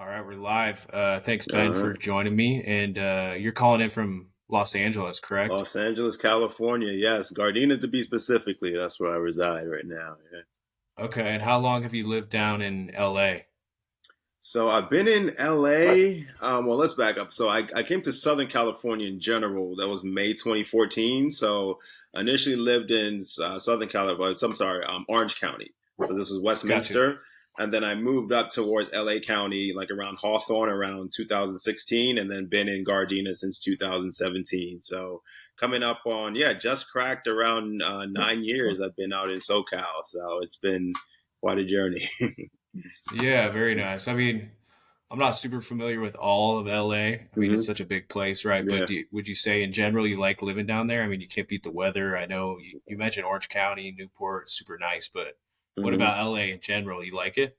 All right, we're live. Thanks, All Ben, for right. joining me. And you're calling in from Los Angeles, correct? Los Angeles, California. Yes, Gardena to be specifically. That's where I reside right now. Yeah. Okay. And how long have you lived down in LA? So I've been in LA. Well, let's back up. So I came to Southern California in general. That was May 2014. So I initially lived in Southern California. I'm sorry, Orange County. So this is Got you. Westminster. And then I moved up towards LA County, like around Hawthorne around 2016, and then been in Gardena since 2017. So coming up on, yeah, just cracked around 9 years I've been out in SoCal. So it's been quite a journey. Yeah, very nice. I mean, I'm not super familiar with all of LA. I mean, it's hmm such a big place, right? But Yeah. would you say in general you like living down there? I mean, you can't beat the weather. I know you mentioned Orange County, Newport, super nice. But what hmm about LA in general? You like it?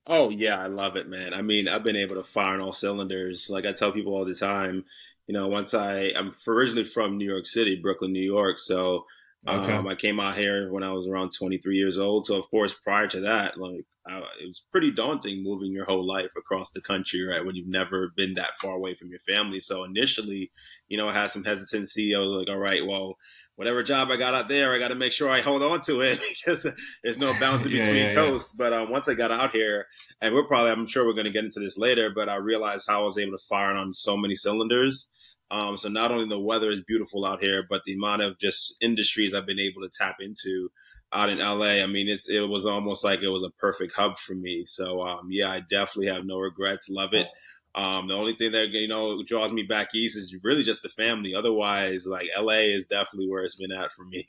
Oh yeah, I love it, man. I mean, I've been able to fire on all cylinders. Like I tell people all the time, once I'm originally from New York City, Brooklyn, New York. So Okay. I came out here when I was around 23 years old. So of course, prior to that, it was pretty daunting moving your whole life across the country, right? When you've never been that far away from your family. So initially, I had some hesitancy. I was like, all right, well, whatever job I got out there, I got to make sure I hold on to it because there's no bouncing Yeah, between yeah, yeah. coasts. But once I got out here, and I'm sure we're going to get into this later, but I realized how I was able to fire on so many cylinders. So not only the weather is beautiful out here, but the amount of just industries I've been able to tap into out in LA. I mean, it was almost like it was a perfect hub for me. So yeah, I definitely have no regrets. Love it. The only thing that draws me back east is really just the family. Otherwise, like LA is definitely where it's been at for me.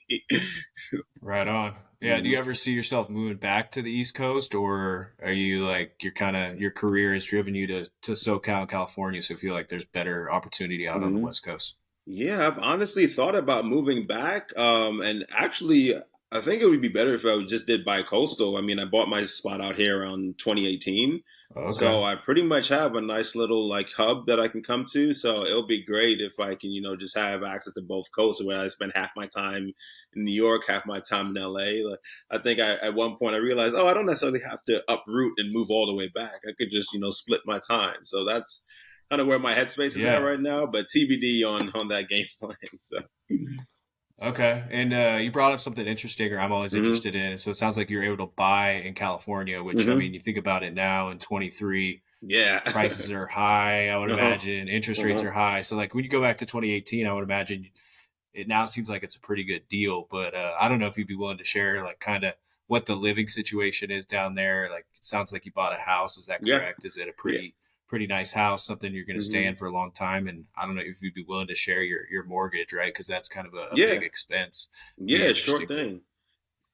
Right on. Yeah. Do you ever see yourself moving back to the East Coast, or are you like you're kind of your career has driven you to SoCal, California, so you feel like there's better opportunity out on the hmm West Coast? Yeah, I've honestly thought about moving back. And actually, I think it would be better if I just did bi-coastal. I mean, I bought my spot out here around 2018. Okay. So I pretty much have a nice little like hub that I can come to. So it'll be great if I can, just have access to both coasts where I spend half my time in New York, half my time in LA. Like, I think at one point I realized, oh, I don't necessarily have to uproot and move all the way back. I could just, split my time. So that's kind of where my headspace is at Yeah. right now, but TBD on that game plan. So, Okay. And you brought up something interesting, or I'm always hmm interested in. So it sounds like you're able to buy in California, which I mean, hmm you think about it now in 23, yeah, prices are high. I would uh-huh. imagine interest rates Uh-huh. are high. So like when you go back to 2018, I would imagine it now seems like it's a pretty good deal. But I don't know if you'd be willing to share like kind of what the living situation is down there. Like it sounds like you bought a house. Is that Yeah, correct? Is it a yeah. pretty nice house? Something you're going to stay hmm in for a long time? And I don't know if you'd be willing to share your mortgage, right? Because that's kind of a big Yeah, expense. Be yeah. Sure interesting. thing.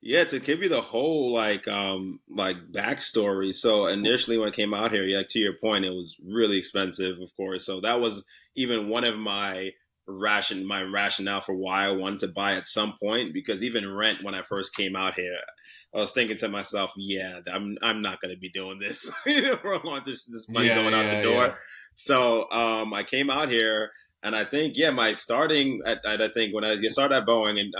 Yeah, to give you the whole like backstory. So initially when I came out here, yeah, to your point, it was really expensive, of course. So that was even one of my rationale for why I wanted to buy at some point, because even rent when I first came out here, I was thinking to myself, yeah, I'm not gonna be doing this for a long this money Yeah, going out the yeah, door. yeah. So I came out here and I think, yeah, my starting I think when I started at Boeing, and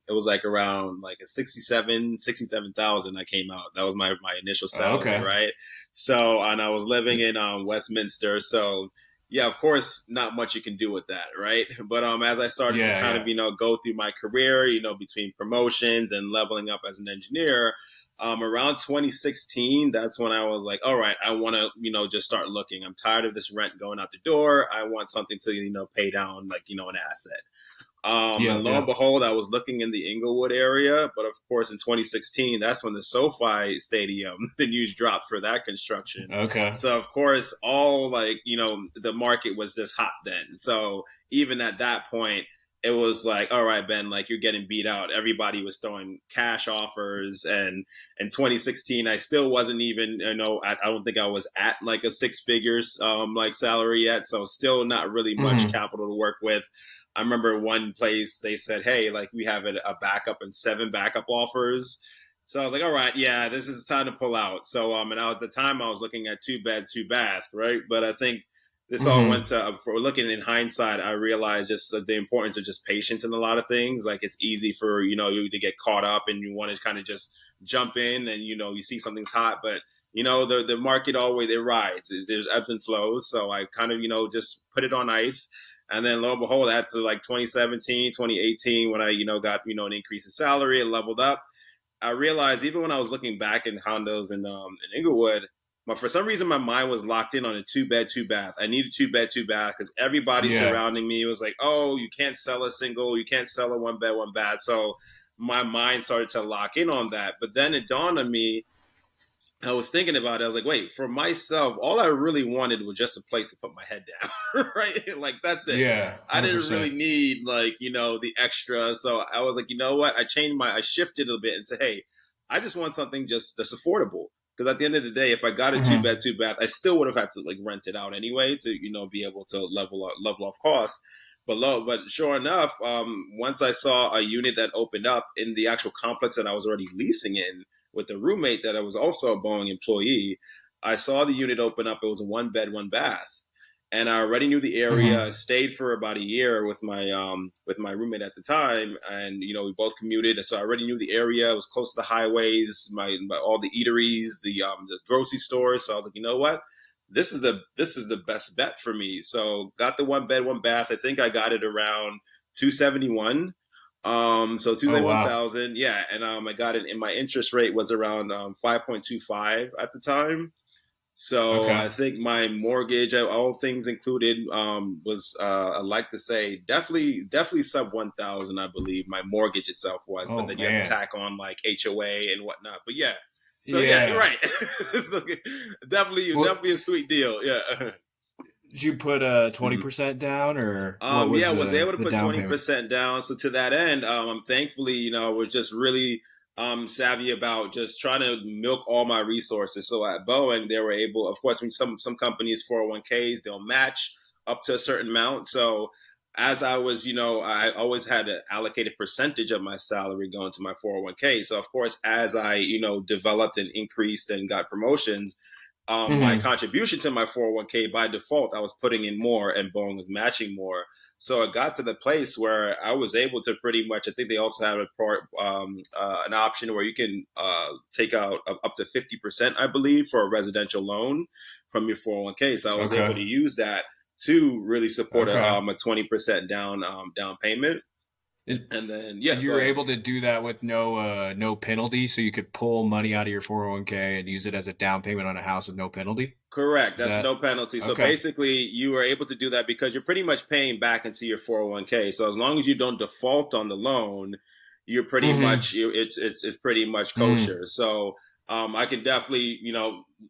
it was like around like a 67,000 I came out. That was my initial salary, Okay. right? So, and I was living in Westminster. So, yeah, of course, not much you can do with that, right? But as I started to Yeah, kind of, yeah. go through my career, between promotions and leveling up as an engineer, around 2016, that's when I was like, all right, I want to, just start looking. I'm tired of this rent going out the door. I want something to, pay down like, an asset. Yeah, And lo and yeah. behold, I was looking in the Inglewood area, but of course, in 2016, that's when the SoFi Stadium, the news dropped for that construction. Okay. So of course, all like the market was just hot then. So even at that point, it was like, all right, Ben, like you're getting beat out. Everybody was throwing cash offers, and in 2016, I still wasn't even, I don't think I was at like a six figures like salary yet, so still not really much Hmm. capital to work with. I remember one place they said, "Hey, like we have a backup and seven backup offers." So I was like, "All right, yeah, this is time to pull out." So and at the time I was looking at two bed, two bath, right? But I think this all went Hmm. to for looking in hindsight. I realized just the importance of just patience in a lot of things. Like it's easy for you to get caught up and you want to kind of just jump in and you see something's hot, but the market always, it rides. There's ebbs and flows. So I kind of, just put it on ice. And then lo and behold, after like 2017, 2018, when I, got, an increase in salary and leveled up, I realized even when I was looking back in condos in Inglewood, but for some reason my mind was locked in on a 2 bed, 2 bath. I needed 2 bed, 2 bath because everybody Yeah. surrounding me was like, "Oh, you can't sell a single, you can't sell a 1 bed, 1 bath." So my mind started to lock in on that. But then it dawned on me, I was thinking about it. I was like, wait, for myself, all I really wanted was just a place to put my head down, right? Like, that's it. Yeah. I didn't 100%. really need, like, the extra. So I was like, you know what? I shifted a bit and said, hey, I just want something just that's affordable. Because at the end of the day, if I got a 2 bed, Hmm. 2 bath, I still would have had to like rent it out anyway to, be able to level off costs. But sure enough, once I saw a unit that opened up in the actual complex that I was already leasing in, with a roommate that I was also a Boeing employee, I saw the unit open up. It was a 1 bed, 1 bath, and I already knew the area. Hmm. Stayed for about a year with my roommate at the time, and we both commuted, so I already knew the area. It was close to the highways, my all the eateries, the grocery stores. So I was like, you know what? This is the best bet for me. So got the 1 bed, 1 bath. I think I got it around 271. So Oh, wow. 271,000, yeah, and I got it, and my interest rate was around 5.25 at the time. So Okay. I think my mortgage, all things included, was I like to say definitely sub 1,000, I believe my mortgage itself was, but Oh, then you have to man. tack on like HOA and whatnot. But yeah, so yeah, you're Yeah. right. So, Well, definitely a sweet deal. Yeah. did you put 20% down, or what was Yeah, was able to the put down twenty payment? percent down. So to that end, I'm thankfully, we're just really savvy about just trying to milk all my resources. So at Boeing, they were able, of course, when some companies 401ks they'll match up to a certain amount. So as I was, I always had an allocated percentage of my salary going to my 401k. So of course, as I developed and increased and got promotions, my Hmm. contribution to my 401k by default, I was putting in more and Boeing was matching more. So it got to the place where I was able to pretty much, I think they also have an option where you can take out up to 50%, I believe, for a residential loan from your 401k. So I was able Okay. to use that to really support Okay. a 20% down payment. Is, And then, yeah, you go were ahead. able to do that with no penalty, so you could pull money out of your 401k and use it as a down payment on a house with no penalty? Correct. Is That's no that penalty. So okay? basically, you are able to do that because you're pretty much paying back into your 401k. So as long as you don't default on the loan, you're pretty Hmm. much it's pretty much Mm. kosher. So I can definitely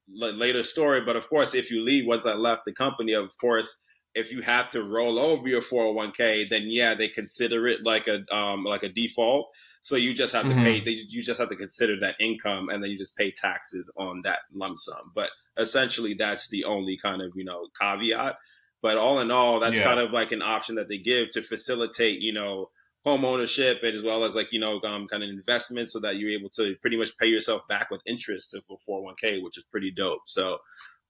later story, but of course, if you leave once I left the company, of course, if you have to roll over your 401k, then yeah, they consider it like a default. So you just have to pay. Hmm. You just have to consider that income, and then you just pay taxes on that lump sum. But essentially, that's the only kind of caveat. But all in all, that's kind Yeah. of like an option that they give to facilitate home ownership, and as well as like kind of investment, so that you're able to pretty much pay yourself back with interest for 401k, which is pretty dope. So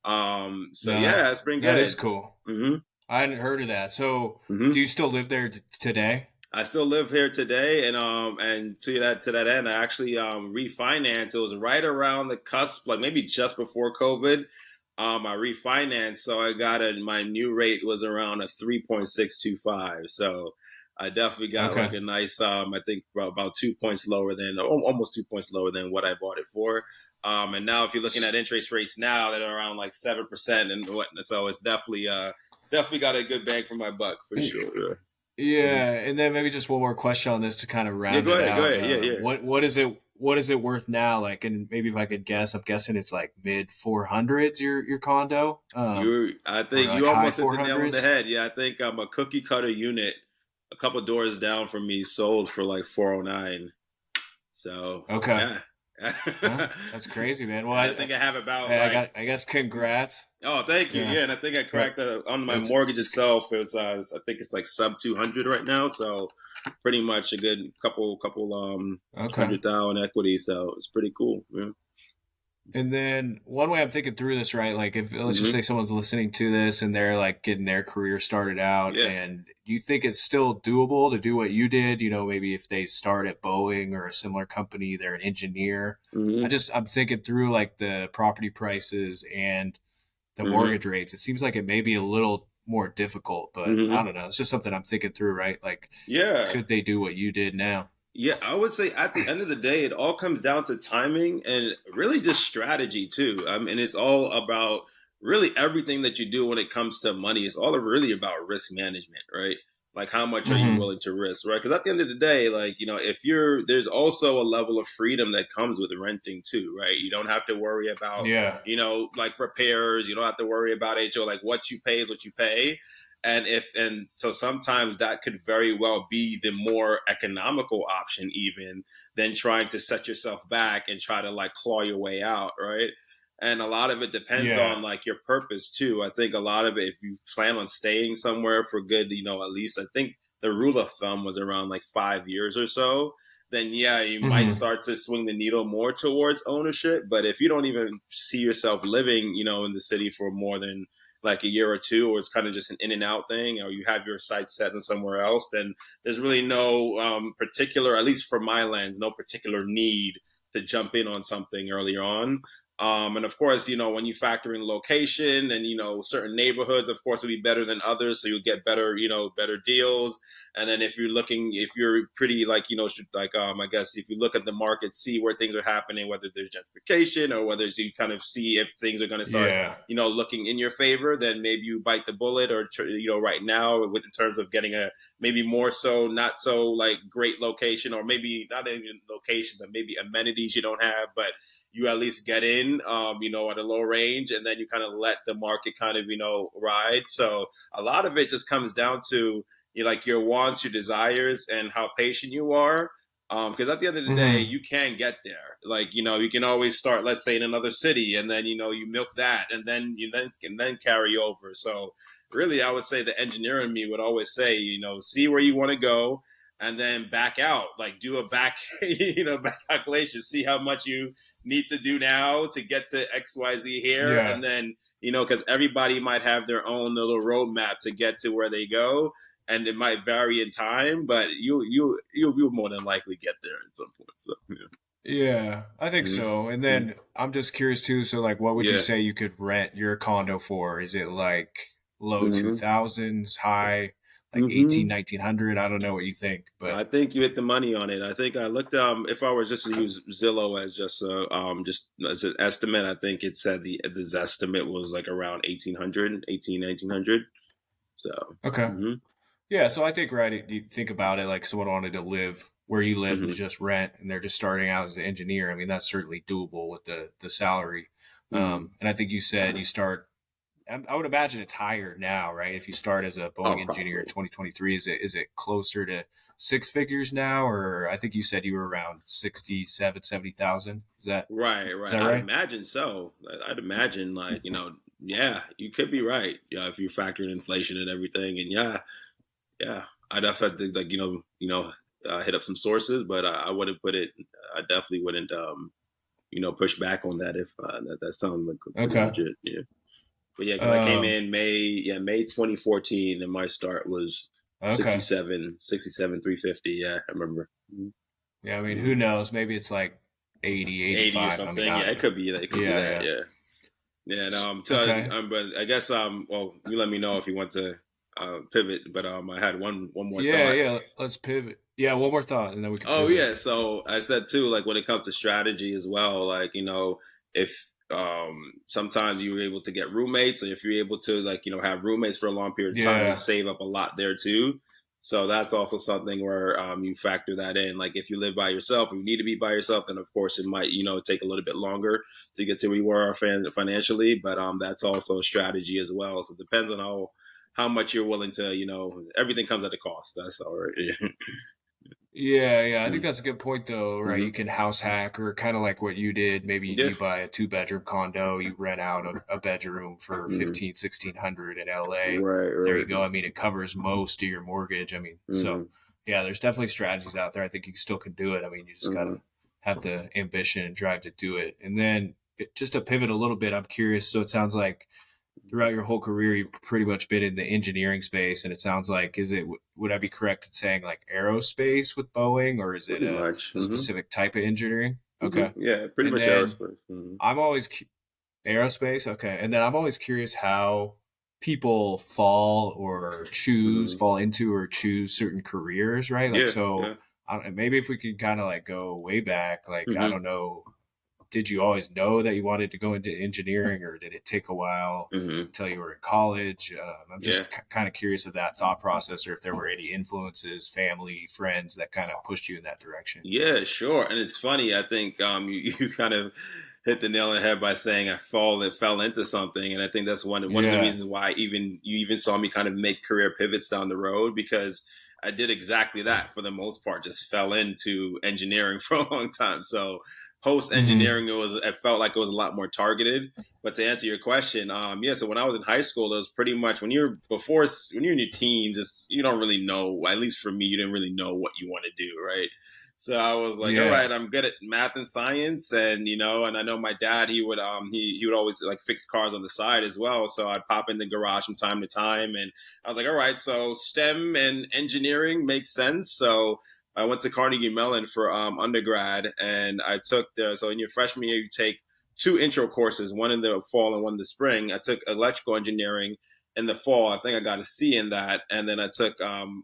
No, yeah, it's been that is good. cool. Hmm. I hadn't heard of that. So, Hmm. do you still live there today? I still live here today, and to that end, I actually refinanced. It was right around the cusp, like maybe just before COVID. I refinanced, so I got my new rate was around a 3.625. So I definitely got like Okay. a nice, I think about 2 points lower than, almost 2 points lower than what I bought it for. And now if you're looking S- at interest rates now, that are around like 7% and whatnot, so it's definitely got a good bang for my buck for sure. Yeah. Yeah, and then maybe just one more question on this to kind of Yeah, round go it ahead. Go out. ahead. Yeah, yeah. What is it worth now? Like, and maybe if I could guess, I'm guessing it's like mid 400s your condo, I or think like you high almost hit the nail on the 400s. head. Yeah, I think I'm a cookie cutter unit, a couple doors down from me, sold for like 409. So Okay. yeah, Huh? That's crazy, man. Well, and I think I have about I like, got, I guess congrats. oh, thank you. Yeah. Yeah, and I think I Right. cracked on my It's, mortgage it's itself. It was I think it's like sub 200 right now. So pretty much a good couple okay. 100,000 equity. So it's pretty cool. Yeah. And then one way I'm thinking through this, right? Like if let's just Hmm. say someone's listening to this and they're like getting their career started out, Yeah. and you think it's still doable to do what you did, maybe if they start at Boeing or a similar company, they're an engineer. Hmm. I'm thinking through like the property prices and the Hmm. mortgage rates. It seems like it may be a little more difficult, but I Hmm. don't know. It's just something I'm thinking through, right? Like, Yeah. could they do what you did now? Yeah, I would say at the end of the day, it all comes down to timing and really just strategy too. I mean, it's all about really everything that you do when it comes to money. It's all really about risk management, right? Like how much are you Mm-hmm. willing to risk, right? Because at the end of the day, like if there's also a level of freedom that comes with renting too, right? You don't have to worry about, Yeah. like repairs. You don't have to worry about HO. Like what you pay is what you pay, and so sometimes that could very well be the more economical option even than trying to set yourself back and try to like claw your way out, right? And a lot of it depends on Yeah. like your purpose too. I think a lot of it, if you plan on staying somewhere for good, at least I think the rule of thumb was around like 5 years or so, then yeah, you might Mm-hmm. start to swing the needle more towards ownership. But if you don't even see yourself living, in the city for more than like a year or two, or it's kind of just an in and out thing, or you have your sights set in somewhere else, then there's really no particular, at least for my lens, no particular need to jump in on something earlier on. And of course, when you factor in location and, certain neighborhoods, of course, will be better than others. So you'll get better, better deals. And then if you're pretty like, like, I guess if you look at the market, see where things are happening, whether there's gentrification or whether you kind of see if things are going to start, Yeah. looking in your favor, then maybe you bite the bullet or, right now with in terms of getting a maybe more so, not so like great location, or maybe not even location, but maybe amenities you don't have, but you at least get in, at a low range, and then you kind of let the market kind of, ride. So a lot of it just comes down to, like your wants, your desires, and how patient you are. Because at the end of the day, Mm-hmm. you can get there. Like you can always start, let's say, in another city, and then you milk that, and then you then carry over. So really, I would say the engineer in me would always say, see where you want to go, and then back out. Like do a back, back calculation, see how much you need to do now to get to XYZ here, and Yeah. then because everybody might have their own little roadmap to get to where they go, and it might vary in time, but you'll more than likely get there at some point. So yeah. Yeah, I think so. And Mm-hmm. then I'm just curious too. So, like, what would you Yeah. say you could rent your condo for? Is it like low Mm-hmm. 2000s, high like Mm-hmm. 18, 1900? I don't know what you think, but I think you hit the money on it. I think I looked. If I was just to use Zillow as just as an estimate, I think it said the estimate was like around 1800, 1900. So. okay. Mm-hmm. Yeah, so I think right. You think about it, like someone wanted to live where you live and Mm-hmm. just rent, and they're just starting out as an engineer. I mean, that's certainly doable with the salary. Mm-hmm. And I think you said you start. I would imagine it's higher now, right? If you start as a Oh, Boeing engineer in probably. 2023, is it closer to six figures now, or I think you said you were around 67, 70,000. Right, Is right. that I'd right? imagine so. I'd imagine like, yeah, you could be right. Yeah, if you factor in inflation and everything. And yeah, yeah. I'd definitely think like, hit up some sources, but I wouldn't put it I definitely wouldn't push back on that if that sounds like pretty Okay. legit. Yeah. But yeah, because I came Um. in May 2014, and my start was Okay. 67, 350. Yeah, I remember. Yeah. I mean, Mm-hmm. who knows? Maybe it's like 80, 80 or 85. I mean, something. I Yeah, don't it know. could be that. It could be Yeah. that. Yeah. Yeah. Yeah, and Okay. but I guess well, you let me know if you want to pivot. But I had one more Yeah. thought. Yeah. Let's pivot. Yeah. One more thought, and then we can Oh pivot. yeah, so I said too, like when it comes to strategy as well, like if sometimes you're able to get roommates, or if you're able to like have roommates for a long period of time, you Yeah. save up a lot there too. So that's also something where you factor that in. Like if you live by yourself, or you need to be by yourself, then of course it might take a little bit longer to get to where you are financially. But that's also a strategy as well. So it depends on how much you're willing to. Everything comes at a cost. That's all right. Yeah, yeah, I think that's a good point though, right? Mm-hmm. You can house hack or kind of like what you did. Maybe Yeah. you buy a two-bedroom condo, you rent out a bedroom for Mm-hmm. 15, 1600 in LA. Right, There you right. go. I mean, it covers most of your mortgage. I mean, so Mm-hmm. yeah, there's definitely strategies out there. I think you still can do it. I mean, you just Mm-hmm. gotta have the ambition and drive to do it. And then just to pivot a little bit, I'm curious. So it sounds like throughout your whole career, you've pretty much been in the engineering space, and it sounds like, is it, would I be correct in saying like aerospace with Boeing, or is it Pretty much. a specific type of engineering? Okay. Yeah, pretty And much then aerospace. I'm always aerospace. Okay. And then I'm always curious how people fall into or choose certain careers, right? Like, Yeah, so yeah. maybe if we could kind of like go way back, like, I hmm don't know, did you always know that you wanted to go into engineering, or did it take a while hmm until you were in college? I'm Yeah. just kind of curious of that thought process, or if there were any influences, family, friends that kind of pushed you in that direction. Yeah, sure. And it's funny. I think you kind of hit the nail on the head by saying fell into something, and I think that's one of the Yeah. reasons why you even saw me kind of make career pivots down the road, because I did exactly that for the most part. Just fell into engineering for a long time. So post Hmm. engineering, it felt like it was a lot more targeted. But to answer your question, yeah. So when I was in high school, it was pretty much when you're in your teens, you don't really know. At least for me, you didn't really know what you want to do, right? So I was like, all Yeah. right, I'm good at math and science, and and I know my dad, he would always like fix cars on the side as well. So I'd pop in the garage from time to time, and I was like, all right, so STEM and engineering makes sense. So I went to Carnegie Mellon for undergrad, and I took there. So in your freshman year, you take two intro courses, one in the fall and one in the spring. I took electrical engineering in the fall. I think I got a C in that, and then I took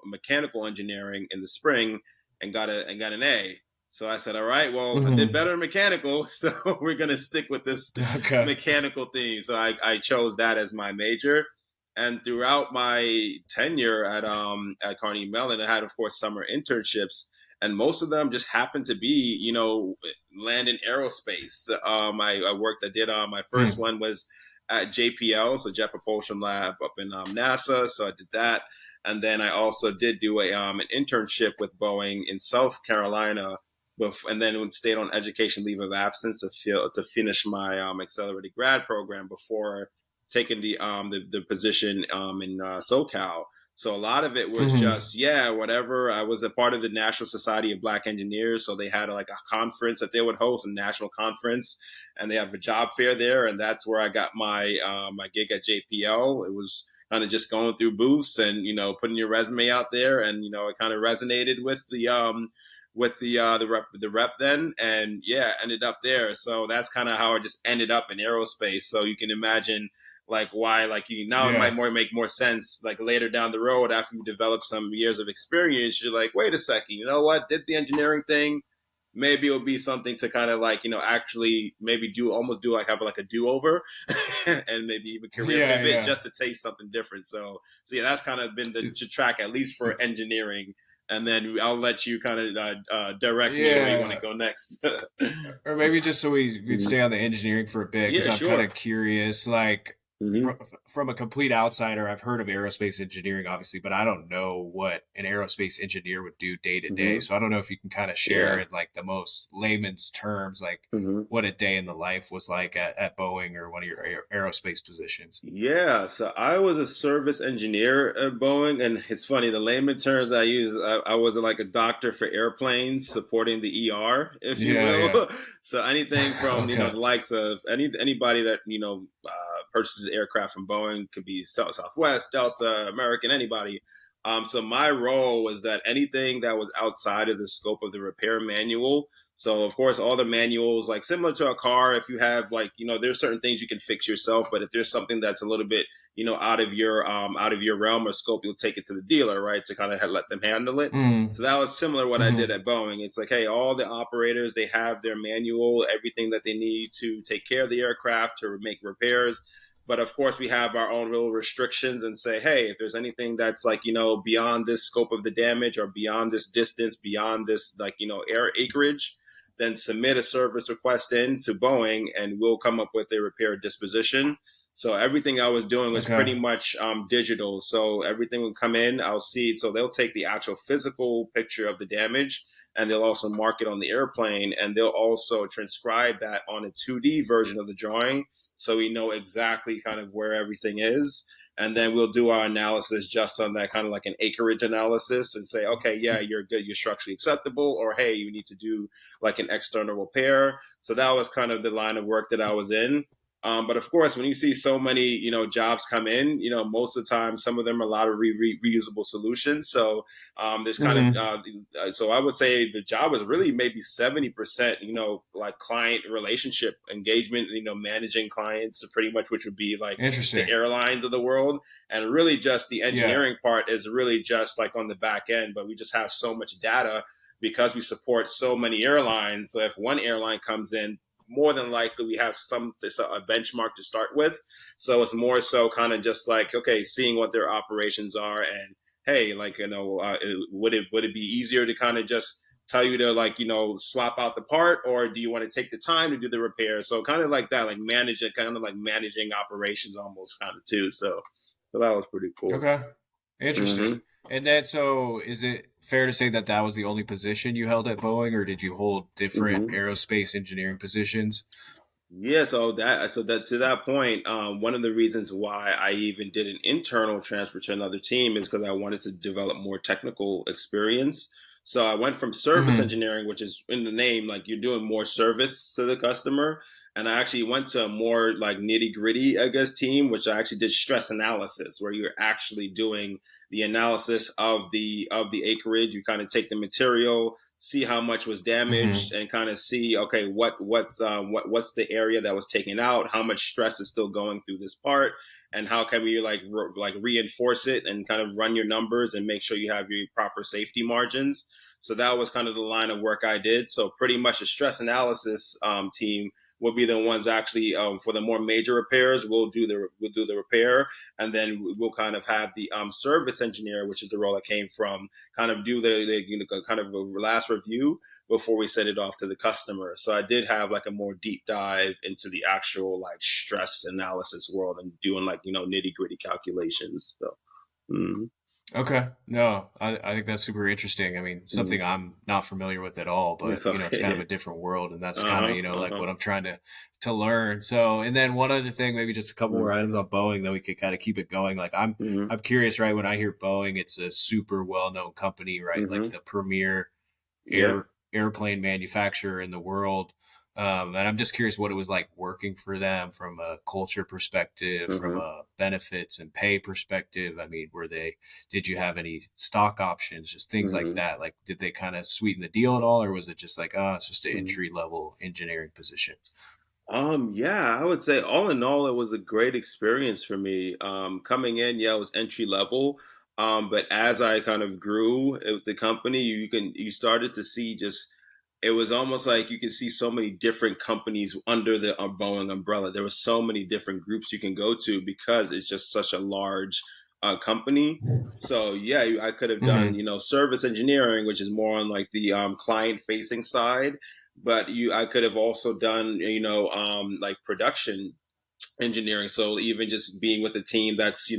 mechanical engineering in the spring and got an A. So I said, all right, well, I did Hmm. better in mechanical, so we're gonna stick with this Okay. mechanical thing. So I chose that as my major. And throughout my tenure at Carnegie Mellon, I had, of course, summer internships, and most of them just happened to be, land in aerospace. I did my first Mm. one was at JPL, so Jet Propulsion Lab up in NASA. So I did that, and then I also did do an internship with Boeing in South Carolina, and then stayed on education leave of absence to finish my accelerated grad program before taking the position in SoCal. So a lot of it was Hmm. just, yeah, whatever. I was a part of the National Society of Black Engineers, so they had like a conference that they would host, a national conference, and they have a job fair there, and that's where I got my gig at JPL. It was kind of just going through booths and putting your resume out there, and it kind of resonated with the rep then, and yeah, ended up there. So that's kind of how I just ended up in aerospace. So you can imagine like why like you now it might Yeah. more make more sense like later down the road after you develop some years of experience. You're like, wait a second, you know what, did the engineering thing, maybe it'll be something to kind of like actually maybe do like have like a do-over and maybe even career Yeah. pivot Yeah. just to taste something different. So yeah, that's kind of been the track, at least for engineering, and then I'll let you kind of direct me where you want to Yeah. go next. Or maybe just so we Mhm. stay on the engineering for a bit, because Yeah, I'm kind sure. of curious. Like, hmm from a complete outsider, I've heard of aerospace engineering, obviously, but I don't know what an aerospace engineer would do day to day. hmm So I don't know if you can kind of share Yeah. in like the most layman's terms, like hmm what a day in the life was like at Boeing or one of your aerospace positions. Yeah, so I was a service engineer at Boeing, and it's funny, the layman terms I use, I was like a doctor for airplanes, supporting the ER, if you Yeah. Yeah. will. So anything from Okay. the likes of anybody that purchases aircraft from Boeing, could be Southwest, Delta, American, anybody. So my role was that anything that was outside of the scope of the repair manual. So of course, all the manuals, like similar to a car, if you have like there's certain things you can fix yourself, but if there's something that's a little bit out of your realm or scope, you'll take it to the dealer, right, to kind of let them handle it. Mm. So that was similar what I did Hmm. at Boeing. It's like, hey, all the operators, they have their manual, everything that they need to take care of the aircraft, to make repairs. But of course, we have our own little restrictions and say, hey, if there's anything that's like beyond this scope of the damage, or beyond this distance, beyond this like air acreage, then submit a service request in to Boeing, and we'll come up with a repair disposition. So everything I was doing was Okay. pretty much digital. So everything would come in, I'll see it. So they'll take the actual physical picture of the damage, and they'll also mark it on the airplane, and they'll also transcribe that on a 2D version of the drawing, so we know exactly kind of where everything is. and then we'll do our analysis just on that, kind of like an acreage analysis, and say, okay, yeah, you're good, you're structurally acceptable, or hey, you need to do like an external repair. So that was kind of the line of work that I was in. But of course, when you see so many, jobs come in, most of the time, some of them are a lot of reusable solutions. So there's kind of, Mm-hmm. so I would say the job is really maybe 70%, like client relationship engagement, managing clients pretty much, which would be like the Interesting. airlines of the world. And really just the Yeah. engineering part is really just like on the back end, but we just have so much data because we support so many airlines. So if one airline comes in, more than likely we have a benchmark to start with. So it's more so kind of just like, okay, seeing what their operations are, and hey, like, would it be easier to kind of just tell you to, like, swap out the part, or do you want to take the time to do the repair? So kind of like that, like manage it, kind of like managing operations almost kind of too. So that was pretty cool. Okay. Interesting. Mm-hmm. And then, so is it fair to say that that was the only position you held at Boeing, or did you hold different Mm-hmm. aerospace engineering positions? Yeah, so that to that point, one of the reasons why I even did an internal transfer to another team is because I wanted to develop more technical experience. So I went from service Mm-hmm. engineering, which is in the name, like you're doing more service to the customer, and I actually went to a more like nitty gritty, I guess, team, which I actually did stress analysis, where you're actually doing the analysis of the acreage. You kind of take the material, see how much was damaged, Mm-hmm. and kind of see, okay, what's the area that was taken out, how much stress is still going through this part, and how can we like reinforce it and kind of run your numbers and make sure you have your proper safety margins. So that was kind of the line of work I did. So pretty much a stress analysis team will be the ones actually, for the more major repairs. We'll do the repair, and then we'll kind of have the service engineer, which is the role I came from, kind of do the kind of a last review before we send it off to the customer. So I did have like a more deep dive into the actual like stress analysis world and doing like, nitty gritty calculations. So mm, Okay. No, I think that's super interesting. I mean, something mm, I'm not familiar with at all, it's but it's kind of okay. a different world, and that's kind of, Uh-huh. like Uh-huh. what I'm trying to learn. So, and then one other thing, maybe just a couple more Mm, items on Boeing, then we could kind of keep it going. Like mm, I'm curious, right? When I hear Boeing, it's a super well-known company, right? Like mm, the premier yep. airplane manufacturer in the world. And I'm just curious what it was like working for them from a culture perspective, from Uh-huh. a benefits and pay perspective. I mean, did you have any stock options, just things like Mm, that? Like, did they kind of sweeten the deal at all, or was it just like, oh, it's just an mm. entry level engineering position? Yeah, I would say all in all, it was a great experience for me. Coming in, yeah, it was entry level. But as I kind of grew with the company, you started to see just, it was almost like you could see so many different companies under the Boeing umbrella. There were so many different groups you can go to because it's just such a large company. So yeah, I could have done, Mm-hmm. service engineering, which is more on like the client facing side, but I could have also done, like production engineering. So even just being with a team that's,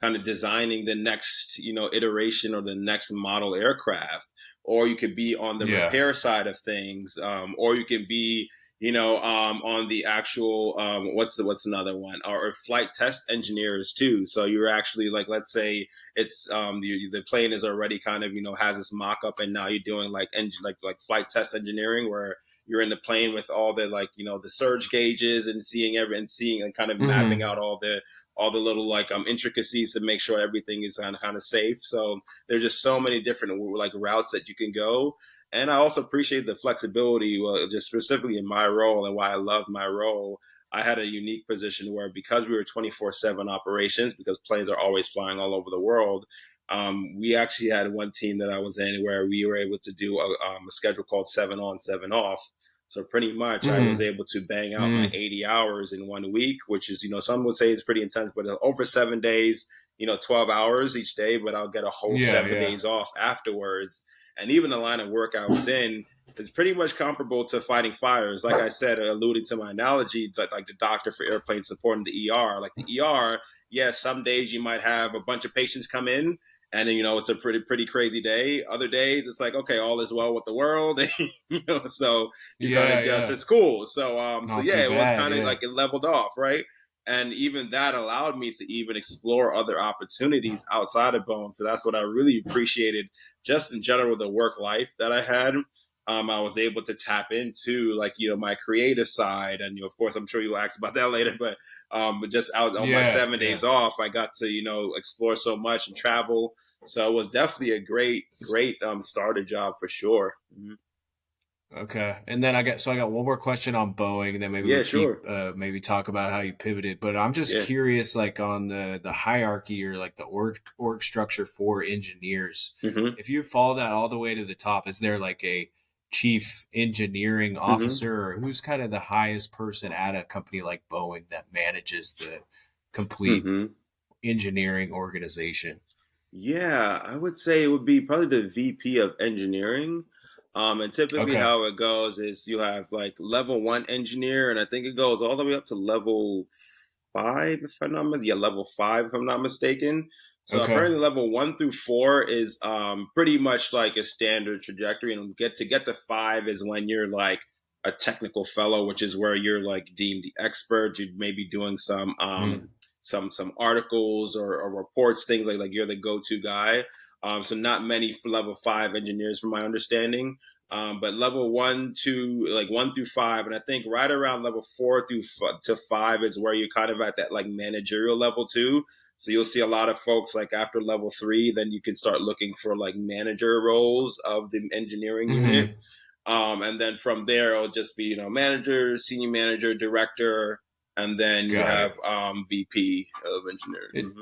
kind of designing the next, iteration or the next model aircraft, or you could be on the Yeah. repair side of things, or you can be, on the actual, what's another one, or flight test engineers too. So you're actually like, let's say it's the plane is already kind of, has this mock up, and now you're doing like engine like flight test engineering, where you're in the plane with all the, like, the surge gauges, and seeing and kind of mapping Mm-hmm. out all the little like intricacies to make sure everything is kind of safe. So there's just so many different like routes that you can go. And I also appreciate the flexibility. Well, just specifically in my role, and why I loved my role, I had a unique position where, because we were 24/7 operations, because planes are always flying all over the world. We actually had one team that I was in where we were able to do a schedule called 7 on, 7 off. So pretty much I was Mm-hmm. able to bang out my Mm. 80 hours in one week, which is, some would say it's pretty intense, but over 7 days, 12 hours each day, but I'll get a whole Yeah. 7 days Yeah. off afterwards. And even the line of work I was in is pretty much comparable to fighting fires. Like I said, alluding to my analogy, like the doctor for airplane support in the ER. Like the ER, yes, some days you might have a bunch of patients come in, and then, it's a pretty crazy day. Other days it's like, okay, all is well with the world. So you kind of Yeah. just, Yeah. it's cool. So Not yeah, too it was bad. kind of Yeah. like it leveled off, right? And even that allowed me to even explore other opportunities outside of Boeing. So that's what I really appreciated, just in general, the work life that I had. I was able to tap into, like, my creative side, and of course, I'm sure you'll ask about that later. But just out on my Yeah, 7 days yeah. off, I got to explore so much and travel. So it was definitely a great starter job for sure. Mhm. Okay. And then I got one more question on Boeing, and then maybe we Yeah, keep sure. maybe talk about how you pivoted. But I'm just Yeah. curious, like on the hierarchy or like the org structure for engineers. Hmm. If you follow that all the way to the top, is there like a chief engineering Hmm. officer, or who's kind of the highest person at a company like Boeing that manages the complete Hmm. engineering organization? Yeah, I would say it would be probably the VP of engineering. And typically Okay. how it goes is you have like level one engineer, and I think it goes all the way up to level five, if I'm not yeah, level five, if I'm not mistaken. So Okay. apparently level one through four is pretty much like a standard trajectory. And get to five is when you're like a technical fellow, which is where you're like deemed the expert. You may be doing Mm. some articles or reports, things like you're the go-to guy. So not many for level five engineers, from my understanding. But level one to like one through five, and I think right around level four to five is where you're kind of at that like managerial level too. So you'll see a lot of folks like after level three, then you can start looking for like manager roles of the engineering unit. Hmm. And then from there, it'll just be, manager, senior manager, director, and then you Got have it. VP of engineering. It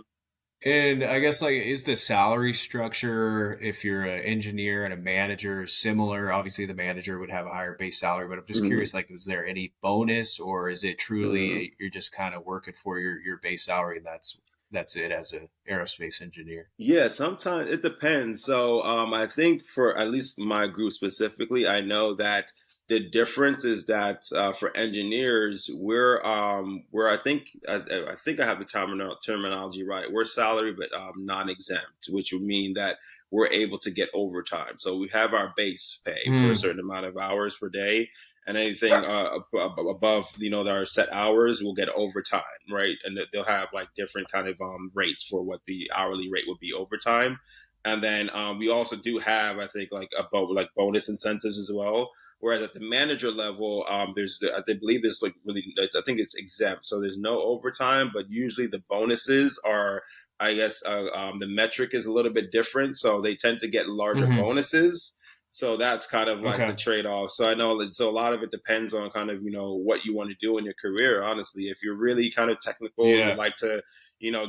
And I guess like is the salary structure if you're an engineer and a manager similar? Obviously, the manager would have a higher base salary, but I'm just Mm-hmm. curious, like, is there any bonus, or is it Mm-hmm. truly you're just kind of working for your base salary and that's it as a aerospace engineer? Yeah, sometimes it depends. So I think for at least my group specifically, I know that the difference is that for engineers, we're I think I have the terminology right. We're salary but non-exempt, which would mean that we're able to get overtime. So we have our base pay for a Hmm. certain amount of hours per day, and anything above our set hours will get overtime, right? And they'll have like different kind of rates for what the hourly rate would be overtime. And then we also do have, I think, like like bonus incentives as well. Whereas at the manager level, I believe there's like really, I think it's exempt, so there's no overtime. But usually the bonuses are, I guess, the metric is a little bit different, so they tend to get larger Hmm. bonuses. So that's kind of like the Okay. trade off. So I know that, so a lot of it depends on kind of, what you want to do in your career. Honestly, if you're really kind of technical, you Yeah. like to,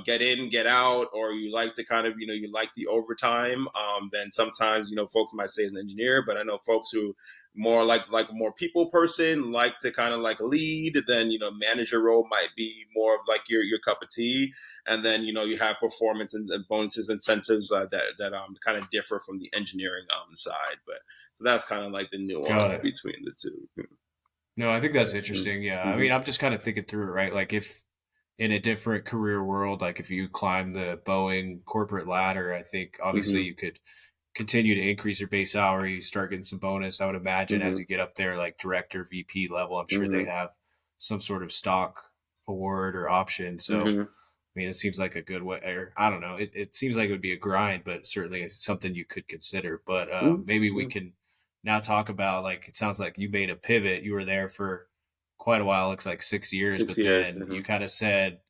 get in, get out, or you like to kind of, you like the overtime, then sometimes, folks might say as an engineer, but I know folks who more like a more people person, like to kind of like lead, then, manager role might be more of like your cup of tea. And then you have performance and bonuses, incentives that kind of differ from the engineering side. But so that's kind of like the Got nuance it. between the two. No, I think that's Mm-hmm. interesting. Yeah. I Mm-hmm. mean, I'm just kind of thinking through it, right? Like if in a different career world, like if you climb the Boeing corporate ladder, I think obviously Mm-hmm. you could continue to increase your base salary, start getting some bonus. I would imagine as Mm-hmm. you get up there, like director, VP level, I'm sure they Mm-hmm. have some sort of stock award or option. So, Mm-hmm. I mean, it seems like a good way, or I don't know. It seems like it would be a grind, but certainly it's something you could consider. But maybe we Mm-hmm. can now talk about like, it sounds like you made a pivot. You were there for quite a while, looks like 6 years, Six but years. then you Uh-huh. kind of said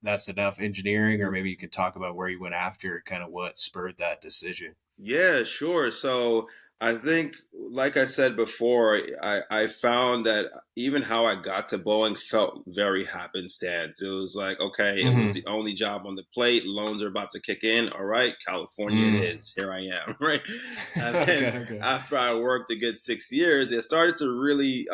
that's enough engineering, or Mm-hmm. maybe you could talk about where you went after, kind of what spurred that decision. Yeah, sure. So I think, like I said before, I found that even how I got to Boeing felt very happenstance. It was like, okay, it was Mm-hmm. the only job on the plate. Loans are about to kick in. All right, California it Mm. is. Here I am, right? And then Okay, okay. after I worked a good 6 years, it started to really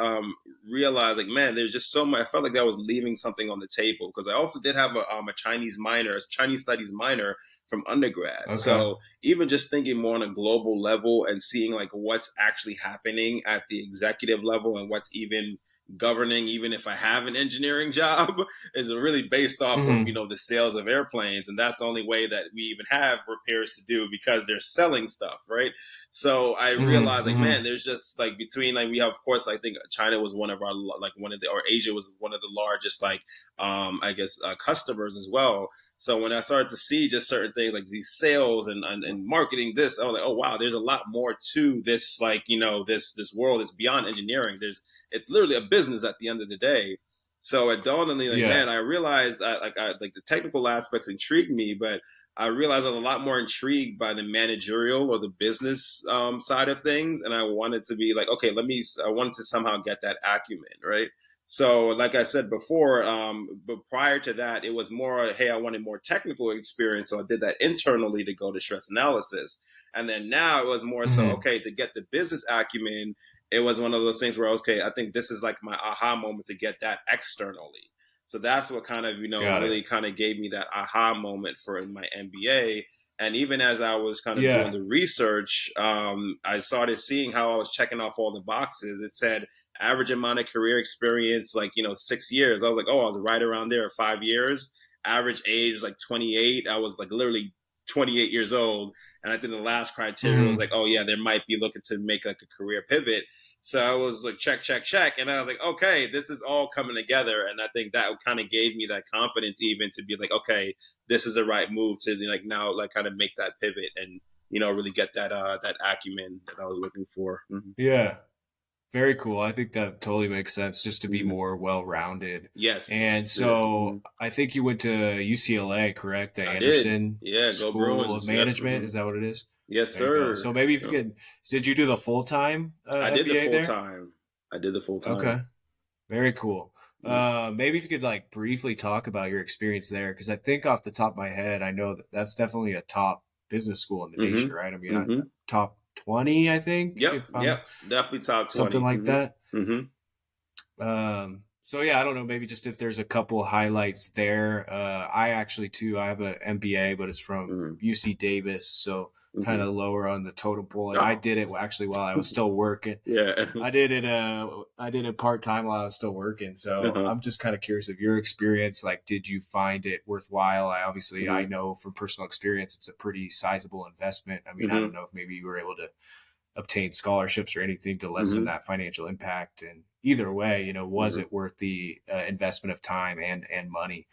realize, like, man, there's just so much. I felt like I was leaving something on the table because I also did have a Chinese minor, a Chinese studies minor from undergrad. Okay. So even just thinking more on a global level and seeing like what's actually happening at the executive level and what's even governing, even if I have an engineering job, is really based off of, Mm-hmm. the sales of airplanes. And that's the only way that we even have repairs to do, because they're selling stuff, right? So I realized, Mm-hmm. like, Mm-hmm. man, there's just like between, like, we have, of course, I think China was one of our, like, one of the, or Asia was one of the largest, like, I guess, customers as well. So when I started to see just certain things like these sales and marketing this, I was like, oh wow, there's a lot more to this, like, this world is beyond engineering. It's literally a business at the end of the day. So it dawned on me, like, Yeah. man, I realized like the technical aspects intrigued me, but I realized I'm a lot more intrigued by the managerial or the business side of things, and I wanted to be like, okay, I wanted to somehow get that acumen, right? So, like I said before, but prior to that, it was more, hey, I wanted more technical experience, so I did that internally to go to stress analysis. And then now it was more so, Mm-hmm. okay, to get the business acumen, it was one of those things where, okay, I think this is like my aha moment to get that externally. So that's what kind of, Got it. really kind of gave me that aha moment for my MBA. And even as I was kind of doing Yeah. the research, I started seeing how I was checking off all the boxes. It said average amount of career experience, like, 6 years. I was like, oh, I was right around there, 5 years. Average age was like 28. I was like literally 28 years old. And I think the last criteria was like, Mm-hmm. oh yeah, they might be looking to make like a career pivot. So I was like, check, check, check. And I was like, okay, this is all coming together. And I think that kind of gave me that confidence even to be like, okay, this is the right move to, like, now, like, kind of make that pivot and, really get that acumen that I was looking for. Mm-hmm. Yeah. Very cool. I think that totally makes sense just to be Mm-hmm. more well-rounded. And Yes. Yeah. so Mm-hmm. I think you went to UCLA, correct? The I did. Anderson Yeah. Go School of Bruins. Yep. Management. Mm-hmm. Is that what it is? Yes, There you go. sir. So maybe if you Yep. could, did you do the full-time I did the MBA full there? time. I did the full time. Okay. Very cool. Mm-hmm. Maybe if you could like briefly talk about your experience there, because I think off the top of my head, I know that that's definitely a top business school in the nation, right? I mean, Mm-hmm. top 20, I think, Yep. if I'm Yep. Definitely top something 20. like Mm-hmm. that. Mm-hmm. So yeah, I don't know, maybe just if there's a couple highlights there. I actually too, I have an MBA, but it's from Mm-hmm. UC Davis, so kind Mm-hmm. of lower on the totem pole. And I Oh. did it actually while I was still working. Yeah. I did it part time while I was still working. So Uh-huh. I'm just kind of curious of your experience. Like, did you find it worthwhile? I Mm-hmm. know from personal experience, it's a pretty sizable investment. I mean, I Mm-hmm. don't know if maybe you were able to obtain scholarships or anything to lessen Mm-hmm. that financial impact. And either way, was Mm-hmm. it worth the investment of time and money?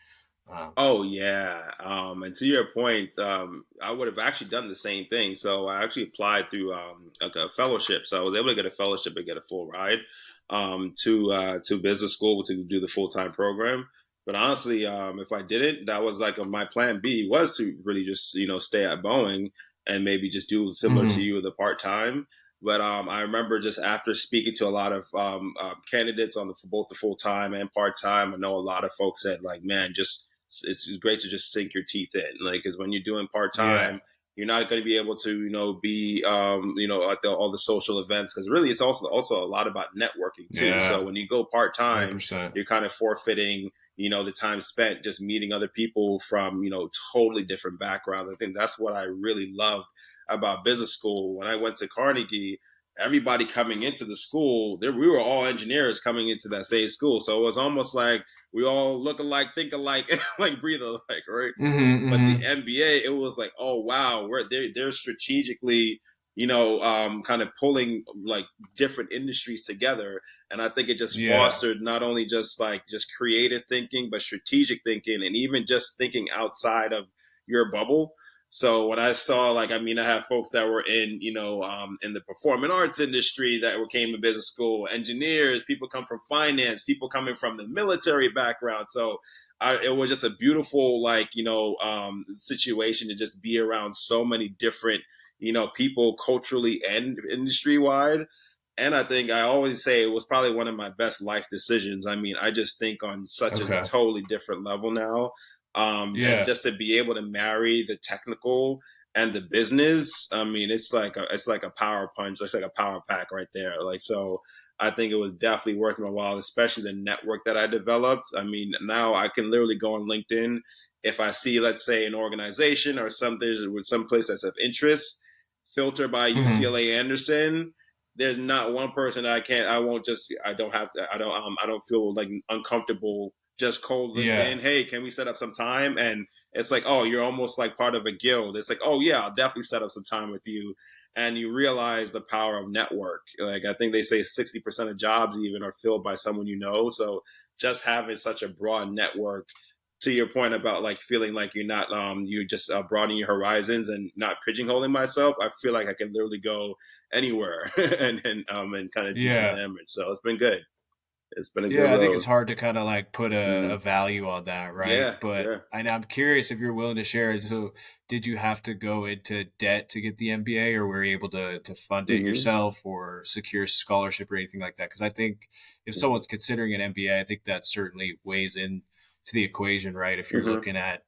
Oh yeah. And to your point, I would have actually done the same thing. So I actually applied through like a fellowship. So I was able to get a fellowship and get a full ride to business school to do the full time program. But honestly, if I didn't, that was like my plan B was to really just stay at Boeing and maybe just do similar to Mm-hmm. you, the part time. But I remember just after speaking to a lot of candidates on for both the full time and part time, I know a lot of folks said like, man, just it's great to just sink your teeth in, like, because when you're doing part Yeah. time, you're not going to be able to be at all the social events, because really it's also a lot about networking too. So Yeah. when you go part time, 100%. you're kind of forfeiting the time spent just meeting other people from totally different backgrounds. I think that's what I really loved about business school. When I went to Carnegie, everybody coming into the school, we were all engineers coming into that same school, so it was almost like we all look alike, think alike, like breathe alike, right? Mm-hmm. But the Mm-hmm. NBA, it was like, oh wow, they're strategically, kind of pulling like different industries together, and I think it just Yeah. fostered not only just creative thinking, but strategic thinking, and even just thinking outside of your bubble. So when I saw, like, I mean, I have folks that were in the performing arts industry that came to business school, engineers, people come from finance, people coming from the military background. So it was just a beautiful, like, situation to just be around so many different, people culturally and industry wide. And I think I always say it was probably one of my best life decisions. I mean, I just think on such a Okay. totally different level now. And Yeah. just to be able to marry the technical and the business, I mean, it's like a power punch. It's like a power pack right there. Like, so I think it was definitely worth my while, especially the network that I developed. I mean, now I can literally go on LinkedIn. If I see, let's say, an organization or something with some place that's of interest, filter by Mm-hmm. UCLA Anderson, there's not one person I won't just, I don't feel like uncomfortable just cold Yeah. LinkedIn. Hey, can we set up some time? And it's like, oh, you're almost like part of a guild. It's like, oh yeah, I'll definitely set up some time with you. And you realize the power of network. Like I think they say 60% of jobs even are filled by someone you know. So just having such a broad network, to your point about like feeling like you're not you just broadening your horizons and not pigeonholing myself, I feel like I can literally go anywhere and kind of do some Yeah. damage. So it's been good. It's been a good Yeah, I think it's road. hard to kind of like put a Hmm. value on that, right? Yeah, But yeah. I'm curious if you're willing to share. So, did you have to go into debt to get the MBA, or were you able to fund it Hmm. yourself or secure scholarship or anything like that? Because I think if someone's considering an MBA, I think that certainly weighs in to the equation, right? If you're Hmm. looking at,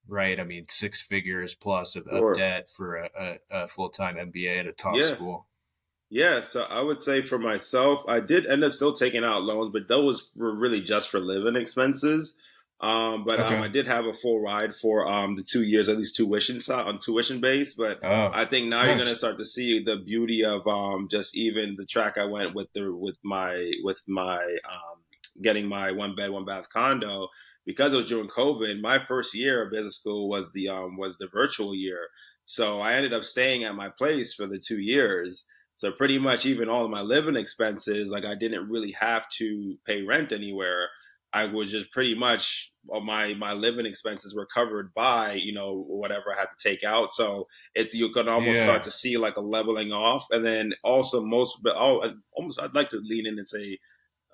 right, I mean, six figures plus of Sure. debt for a full time MBA at a top Yeah. school. Yeah, so I would say for myself, I did end up still taking out loans, but those were really just for living expenses. But Okay. I did have a full ride for the 2 years, at least tuition on tuition base. But Oh, I think now you're gonna nice. start to see the beauty of just even the track I went with getting my one bed, one bath condo, because it was during COVID. My first year of business school was the virtual year. So I ended up staying at my place for the 2 years, so pretty much even all of my living expenses, like I didn't really have to pay rent anywhere. I was just pretty much all my living expenses were covered by whatever I had to take out. So you can almost start Yeah. to see like a leveling off, and then also almost I'd like to lean in and say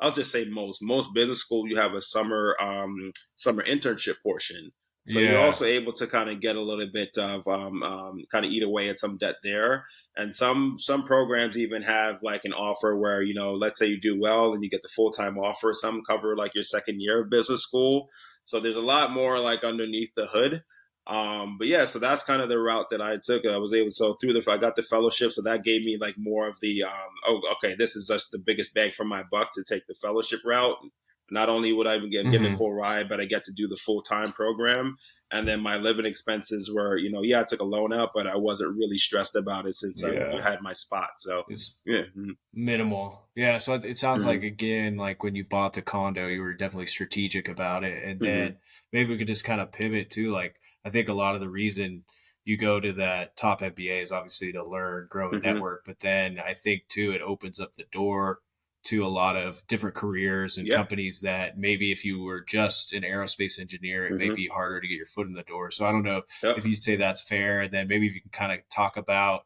I'll just say most business school you have a summer internship portion, so you're Yeah. also able to kind of get a little bit of kind of eat away at some debt there. And some programs even have like an offer where let's say you do well and you get the full-time offer. Some cover like your second year of business school, so there's a lot more like underneath the hood. But yeah, so that's kind of the route that I took. I was able, so through I got the fellowship, so that gave me like more of the oh, okay, this is just the biggest bang for my buck to take the fellowship route. Not only would I get getting a Hmm. full ride, but I get to do the full time program. And then my living expenses were, yeah, I took a loan out, but I wasn't really stressed about it since I Yeah. had my spot. So It's yeah. minimal. Yeah, so it sounds like Mm-hmm. again, like when you bought the condo, you were definitely strategic about it. And Mm-hmm. then maybe we could just kind of pivot to like I think a lot of the reason you go to that top MBA is obviously to learn, grow, and Mm-hmm. network. But then I think too it opens up the door to a lot of different careers and Yeah. companies that maybe if you were just an aerospace engineer, it may Mm-hmm. be harder to get your foot in the door. So I don't know if Yep. you'd say that's fair. And then maybe if you can kind of talk about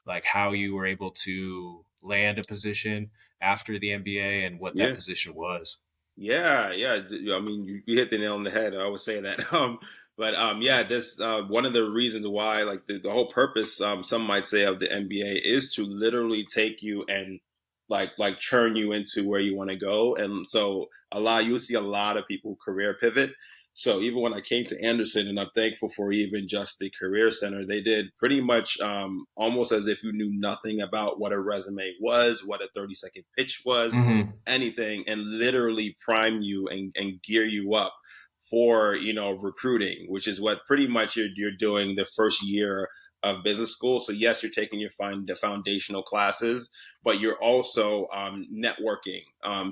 like how you were able to land a position after the MBA and what that Yeah. position was. Yeah, yeah. I mean, you hit the nail on the head. I always say that. But yeah, this one of the reasons why, like the whole purpose, some might say of the MBA is to literally take you and like churn you into where you want to go. And so you see a lot of people career pivot. So even when I came to Anderson, and I'm thankful for even just the career center, they did pretty much almost as if you knew nothing about what a resume was, what a 30-second pitch was, Hmm. anything, and literally prime you and gear you up for recruiting, which is what pretty much you're doing the first year of business school. So yes, you're taking the foundational classes, but you're also networking.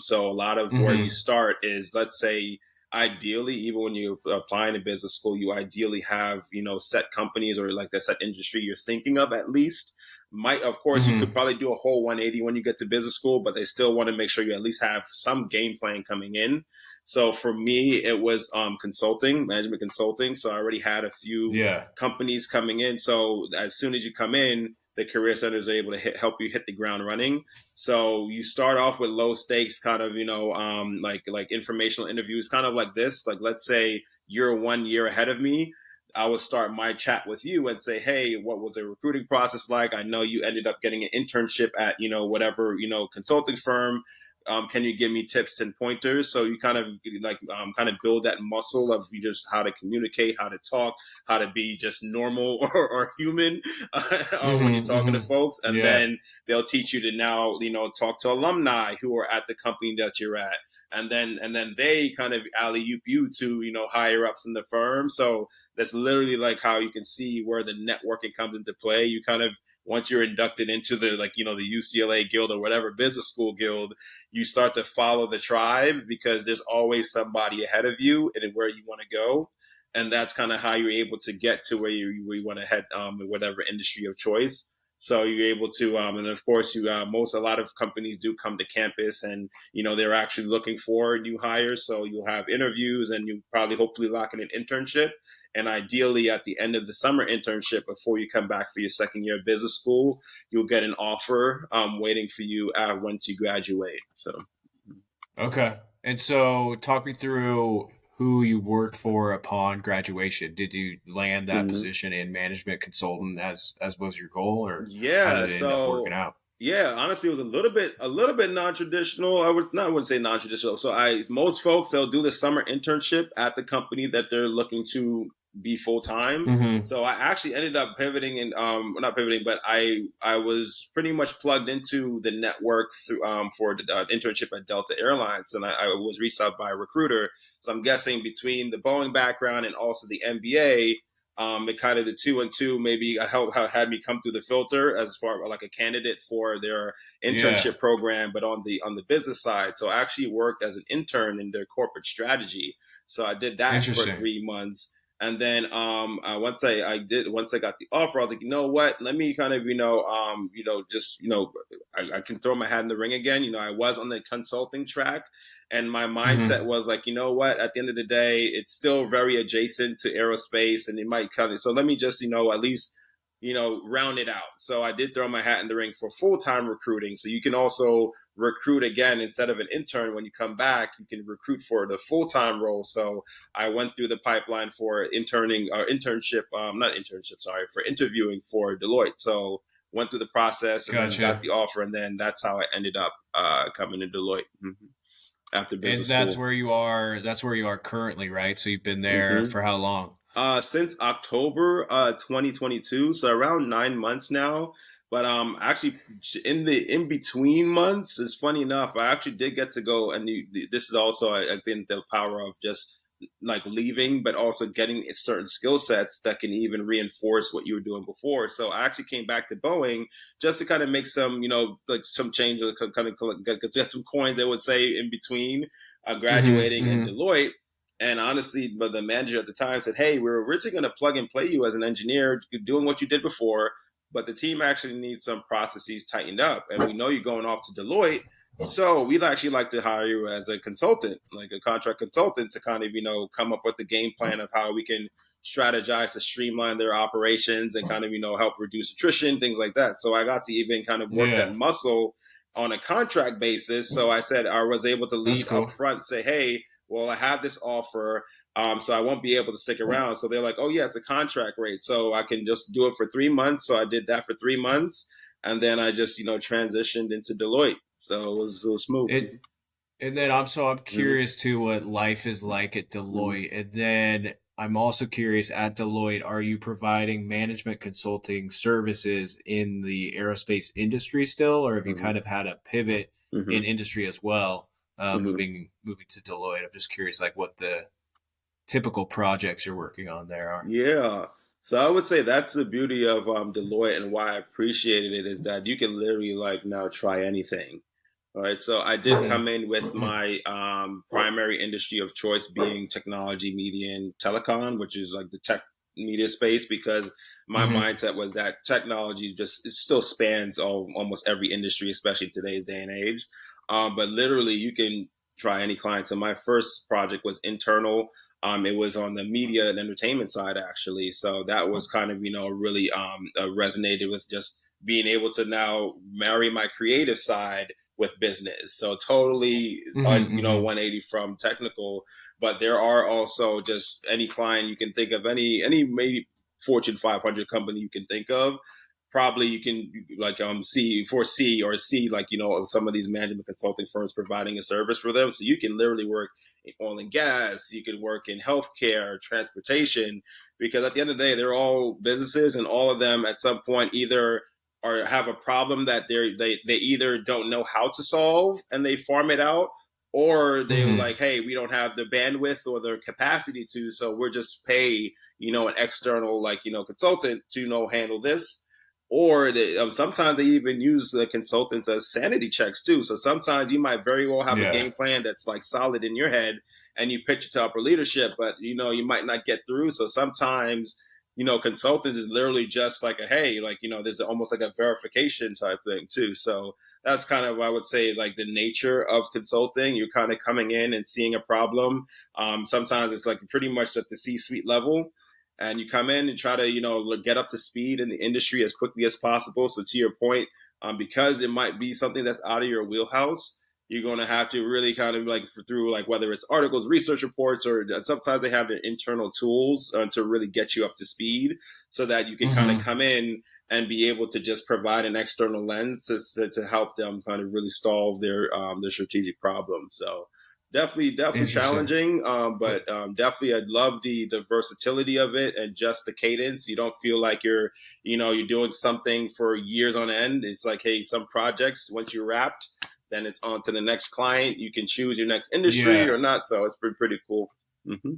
So a lot of where you Hmm. start is, let's say, ideally, even when you're applying to business school, you ideally have set companies or like a set industry you're thinking of at least. Might, of course, you could Hmm. probably do a whole 180 when you get to business school, but they still want to make sure you at least have some game plan coming in. So for me, it was consulting, management consulting. So I already had a few Yeah. companies coming in. So as soon as you come in, the career centers are able to help you hit the ground running. So you start off with low stakes, kind of like informational interviews, kind of like this. Like let's say you're 1 year ahead of me, I would start my chat with you and say, hey, what was the recruiting process like? I know you ended up getting an internship at, whatever, consulting firm. Can you give me tips and pointers? So you kind of kind of build that muscle of you just how to communicate, how to talk, how to be just normal or human when you're Hmm. talking to Hmm. folks. And Yeah. then they'll teach you to now, talk to alumni who are at the company that you're at. And then they kind of alley oop you to, higher ups in the firm. So that's literally like how you can see where the networking comes into play. You kind of once you're inducted into the the UCLA guild or whatever business school guild, you start to follow the tribe because there's always somebody ahead of you and where you want to go. And that's kind of how you're able to get to where you want to head in whatever industry of choice. So you're able to, and of course, a lot of companies do come to campus, and they're actually looking for new hires. So you'll have interviews, and you probably hopefully lock in an internship. And ideally, at the end of the summer internship, before you come back for your second year of business school, you'll get an offer waiting for you once you graduate. So. Okay. And so talk me through who you worked for upon graduation. Did you land that Mhm. position in management consultant as was your goal, or how Yeah. did it end up working So out? yeah, honestly, it was a little bit non-traditional. I wouldn't say non-traditional. So most folks, they'll do the summer internship at the company that they're looking to be full time. Hmm. So I actually ended up pivoting and not pivoting, but I was pretty much plugged into the network through for the internship at Delta Airlines, and I was reached out by a recruiter. So I'm guessing between the Boeing background and also the MBA, it kind of the two and two maybe had me come through the filter as far like a candidate for their Yeah. internship program, but on the business side. So I actually worked as an intern in their corporate strategy. So I did that for Interesting. 3 months. And then once I got the offer, I was like, you know what? Let me kind of just I can throw my hat in the ring again. I was on the consulting track, and my mindset Hmm. was like, you know what? At the end of the day, it's still very adjacent to aerospace, and it might kind of. So let me just, at least, round it out. So I did throw my hat in the ring for full time recruiting. So you can also recruit again instead of an intern when you come back. You can recruit for the full time role. So I went through the pipeline for interning or internship, not internship, sorry, for interviewing for Deloitte. So went through the process and then got Gotcha. the offer, and then that's how I ended up coming to Deloitte. After And business school. that's where you are currently, right? So you've been there hmm for how long? Since October 2022, so around 9 months now. But actually, in the in between months, it's funny enough. I actually did get to go, and this is also, I think, the power of just like leaving, but also getting certain skill sets that can even reinforce what you were doing before. So I actually came back to Boeing just to kind of make some, like some changes, kind of get some coins, they would say, in between Hmm. graduating and Hmm. Deloitte. And honestly, but the manager at the time said, "Hey, we're originally going to plug and play you as an engineer, doing what you did before, but the team actually needs some processes tightened up, and we know you're going off to Deloitte, so we'd actually like to hire you as a consultant, like a contract consultant, to kind of come up with the game plan of how we can strategize to streamline their operations and kind of help reduce attrition, things like that." So I got to even kind of work that Yeah. muscle on a contract basis. So I said I was able to That's leave up cool. front, say, "Hey, well, I have this offer, so I won't be able to stick around." So they're like, "Oh yeah, it's a contract rate, so I can just do it for 3 months." So I did that for 3 months, and then I just transitioned into Deloitte. So it was smooth. It And then I'm Mm-hmm. curious too what life is like at Mm-hmm. Deloitte. And then I'm also curious at Deloitte, are you providing management consulting services in the aerospace industry still, or have you Mm-hmm. kind of had a pivot Mm-hmm. in industry as well, Mm-hmm. moving to Deloitte? I'm just curious, like what the typical projects you're working on there are. Yeah. So I would say that's the beauty of Deloitte, and why I appreciated it is that you can literally like now try anything. All right. So I did come in with my primary industry of choice being technology, media, and telecom, which is like the tech media space, because my Hmm. mindset was that technology just it still spans almost every industry, especially in today's day and age. But literally, you can try any client. So my first project was internal. It was on the media and entertainment side, actually. So that was kind of, really resonated with just being able to now marry my creative side with business. So totally, Hmm. Hmm. 180 from technical. But there are also just any client you can think of, any maybe Fortune 500 company you can think of. Probably you can like see like some of these management consulting firms providing a service for them. So you can literally work in oil and gas, you can work in healthcare, transportation, because at the end of the day, they're all businesses, and all of them at some point either or have a problem that they either don't know how to solve and they farm it out, or they're Hmm. like, "Hey, we don't have the bandwidth or the capacity to, so we're just pay an external consultant to handle this." Or sometimes they even use the consultants as sanity checks too. So sometimes you might very well have a Yeah. game plan that's like solid in your head, and you pitch it to upper leadership, but you might not get through. So sometimes consultants is literally just like a hey, like there's almost like a verification type thing too. So that's kind of, I would say, like the nature of consulting. You're kind of coming in and seeing a problem. Sometimes it's like pretty much at the C-suite level, and you come in and try to get up to speed in the industry as quickly as possible. So to your point, because it might be something that's out of your wheelhouse, you're going to have to really kind of like through like whether it's articles, research reports, or sometimes they have their internal tools to really get you up to speed, so that you can kind of Mm-hmm. come in and be able to just provide an external lens to help them kind of really solve their strategic problems. So definitely Interesting. challenging, but definitely I love the versatility of it and just the cadence. You don't feel like you're doing something for years on end. It's like, hey, some projects once you're wrapped, then it's on to the next client. You can choose your next industry Yeah. or not. So it's pretty cool. Mm-hmm.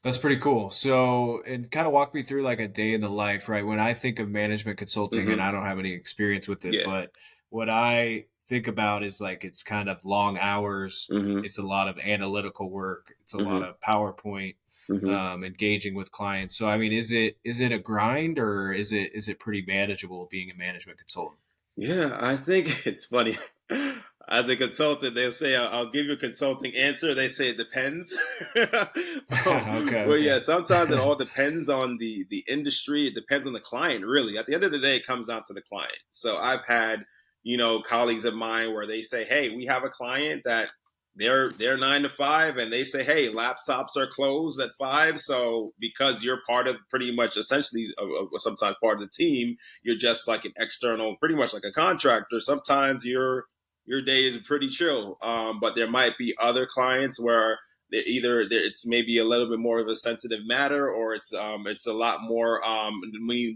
That's pretty cool. So, and kind of walk me through like a day in the life, right? When I think of management consulting, and Mm-hmm. I don't have any experience with it, Yeah. but what I think about is like it's kind of long hours. Mm-hmm. It's a lot of analytical work. It's a lot Mm-hmm. of PowerPoint, Mm-hmm. engaging with clients. So, I mean, is it a grind, or is it pretty manageable being a management consultant? Yeah, I think it's funny. As a consultant, they'll say, I'll give you a consulting answer. They say it depends. Okay, Well, yeah, okay. sometimes it all depends on the industry. It depends on the client, really. At the end of the day, it comes down to the client. So I've had, colleagues of mine where they say, hey, we have a client that they're 9 to 5, and they say, hey, laptops are closed at 5. So because you're part of pretty much essentially sometimes part of the team, you're just like an external, pretty much like a contractor. Sometimes your day is pretty chill, but there might be other clients where it's maybe a little bit more of a sensitive matter, or it's a lot more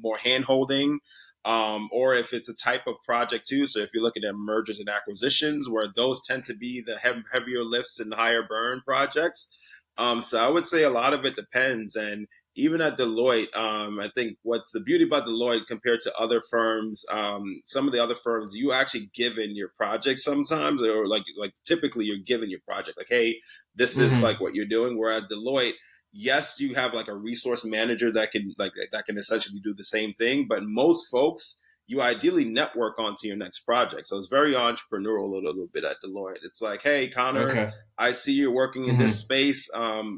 more hand holding, or if it's a type of project too. So if you're looking at mergers and acquisitions, where those tend to be the heavier lifts and higher burn projects. So I would say a lot of it depends. And even at Deloitte, I think what's the beauty about Deloitte compared to other firms, some of the other firms, you actually given your project sometimes, or like typically you're given your project, like, hey, this is Hmm. like what you're doing. Whereas Deloitte, yes, you have like a resource manager that can essentially do the same thing, but most folks, you ideally network onto your next project. So it's very entrepreneurial a little bit at Deloitte. It's like, hey, Connor, Okay. I see you're working in this Hmm. space.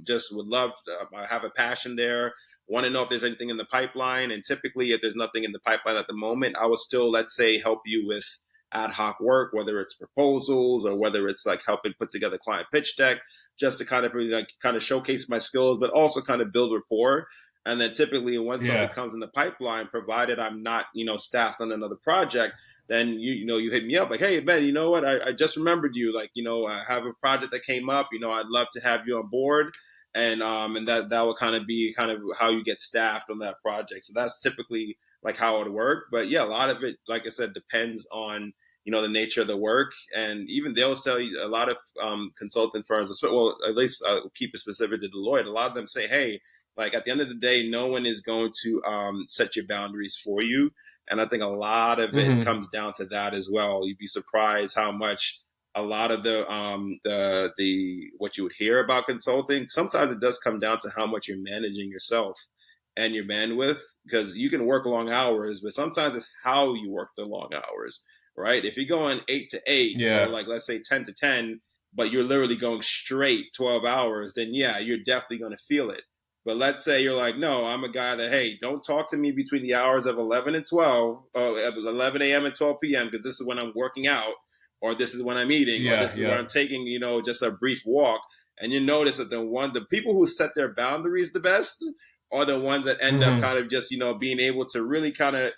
Just would love to have a passion there. Want to know if there's anything in the pipeline. And typically, if there's nothing in the pipeline at the moment, I will still, let's say, help you with ad hoc work, whether it's proposals or whether it's like helping put together client pitch deck, just to kind of really like kind of showcase my skills, but also kind of build rapport. And then typically, when something Yeah. comes in the pipeline, provided I'm not staffed on another project, then you hit me up like, hey Ben, you know what, I just remembered you, like, I have a project that came up, I'd love to have you on board. And that will kind of be kind of how you get staffed on that project. So that's typically like how it would work. But yeah, a lot of it, like I said, depends on the nature of the work. And even they'll sell you a lot of consulting firms, well, at least keep it specific to Deloitte, a lot of them say, hey, like at the end of the day, no one is going to set your boundaries for you. And I think a lot of it Hmm. comes down to that as well. You'd be surprised how much a lot of the what you would hear about consulting, sometimes it does come down to how much you're managing yourself and your bandwidth, because you can work long hours, but sometimes it's how you work the long hours, right? If you're going 8 to 8, or Yeah. like let's say 10 to 10, but you're literally going straight 12 hours, then yeah, you're definitely going to feel it. But let's say you're like, no, I'm a guy that, hey, don't talk to me between the hours of 11 and 12, 11 a.m. and 12 p.m., because this is when I'm working out, or this is when I'm eating, or Yeah. this is where Yeah. I'm taking, just a brief walk. And you notice that the people who set their boundaries the best are the ones that end up Hmm. kind of just, being able to really kind of,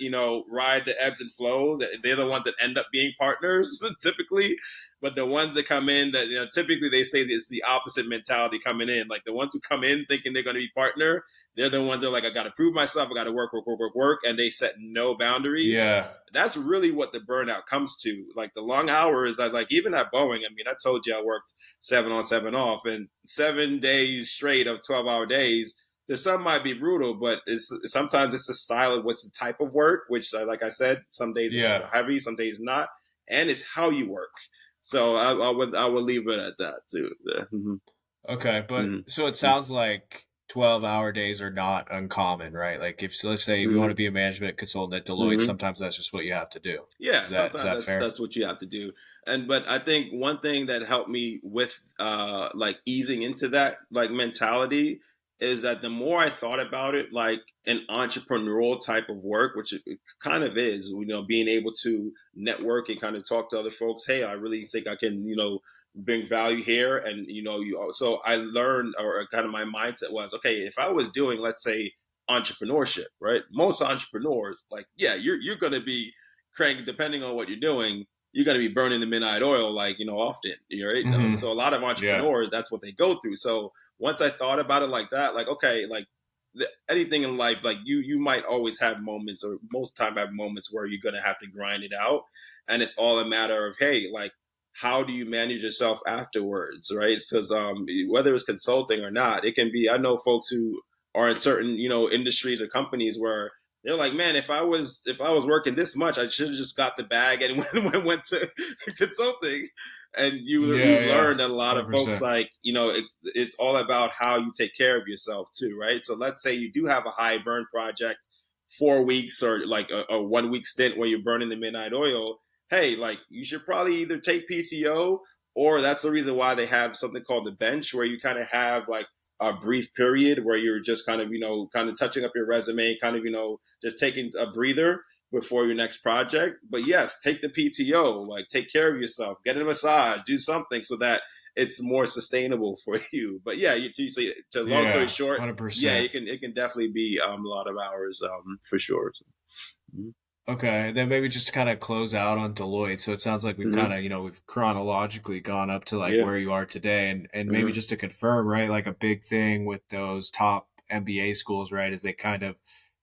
ride the ebbs and flows. They're the ones that end up being partners typically. But the ones that come in that, typically they say it's the opposite mentality coming in. Like the ones who come in thinking they're going to be partner, they're the ones that are like, I got to prove myself. I got to work, work, work, work, work. And they set no boundaries. Yeah. That's really what the burnout comes to. Like the long hours, I was like, even at Boeing, I mean, I told you I worked 7 on, 7 off, and 7 days straight of 12-hour days. the some might be brutal, but it's sometimes it's the style of what's the type of work, which like I said, some days it's Yeah. heavy, some days not, and it's how you work. So I would leave it at that too. Yeah. Okay, but Hmm. so it sounds like 12-hour days are not uncommon, right? Like if so let's say if you want Hmm. to be a management consultant at Deloitte, Hmm. sometimes that's just what you have to do. Yeah, Is sometimes that that's fair? that's what you have to do. And but I think one thing that helped me with like easing into that like mentality is that the more I thought about it like an entrepreneurial type of work, which it kind of is, being able to network and kind of talk to other folks, hey, I really think I can, bring value here. And so I learned, or kind of my mindset was, okay, if I was doing, let's say, entrepreneurship, right? Most entrepreneurs, like, yeah, you're gonna be crank, depending on what you're doing, you're going to be burning the midnight oil, like, often, right? Hmm. So a lot of Yeah. entrepreneurs, that's what they go through. So once I thought about it like that, like, okay, like anything in life, like you might always have moments, or most time have moments where you're going to have to grind it out. And it's all a matter of, hey, like, how do you manage yourself afterwards, right? Because whether it's consulting or not, it can be, I know folks who are in certain, industries or companies where they're like, man, if I was working this much, I should have just got the bag and went to consulting. And Yeah, you yeah. learn that a lot of folks 100%. like, it's all about how you take care of yourself too, right? So let's say you do have a high burn project, 4 weeks, or like a 1 week stint where you're burning the midnight oil. Hey, like, you should probably either take PTO, or that's the reason why they have something called the bench, where you kind of have like a brief period where you're just kind of, kind of touching up your resume, kind of, just taking a breather before your next project. But yes, take the PTO, like, take care of yourself, get a massage, do something so that it's more sustainable for you. But yeah, to long story Yeah, short, yeah, 100%. it can definitely be a lot of hours, for sure. So, Okay, then maybe just to kind of close out on Deloitte. So it sounds like we've kind mm-hmm. of, we've chronologically gone up to like Yeah. where you are today, and maybe Mm-hmm. just to confirm, right? Like a big thing with those top MBA schools, right, is they kind of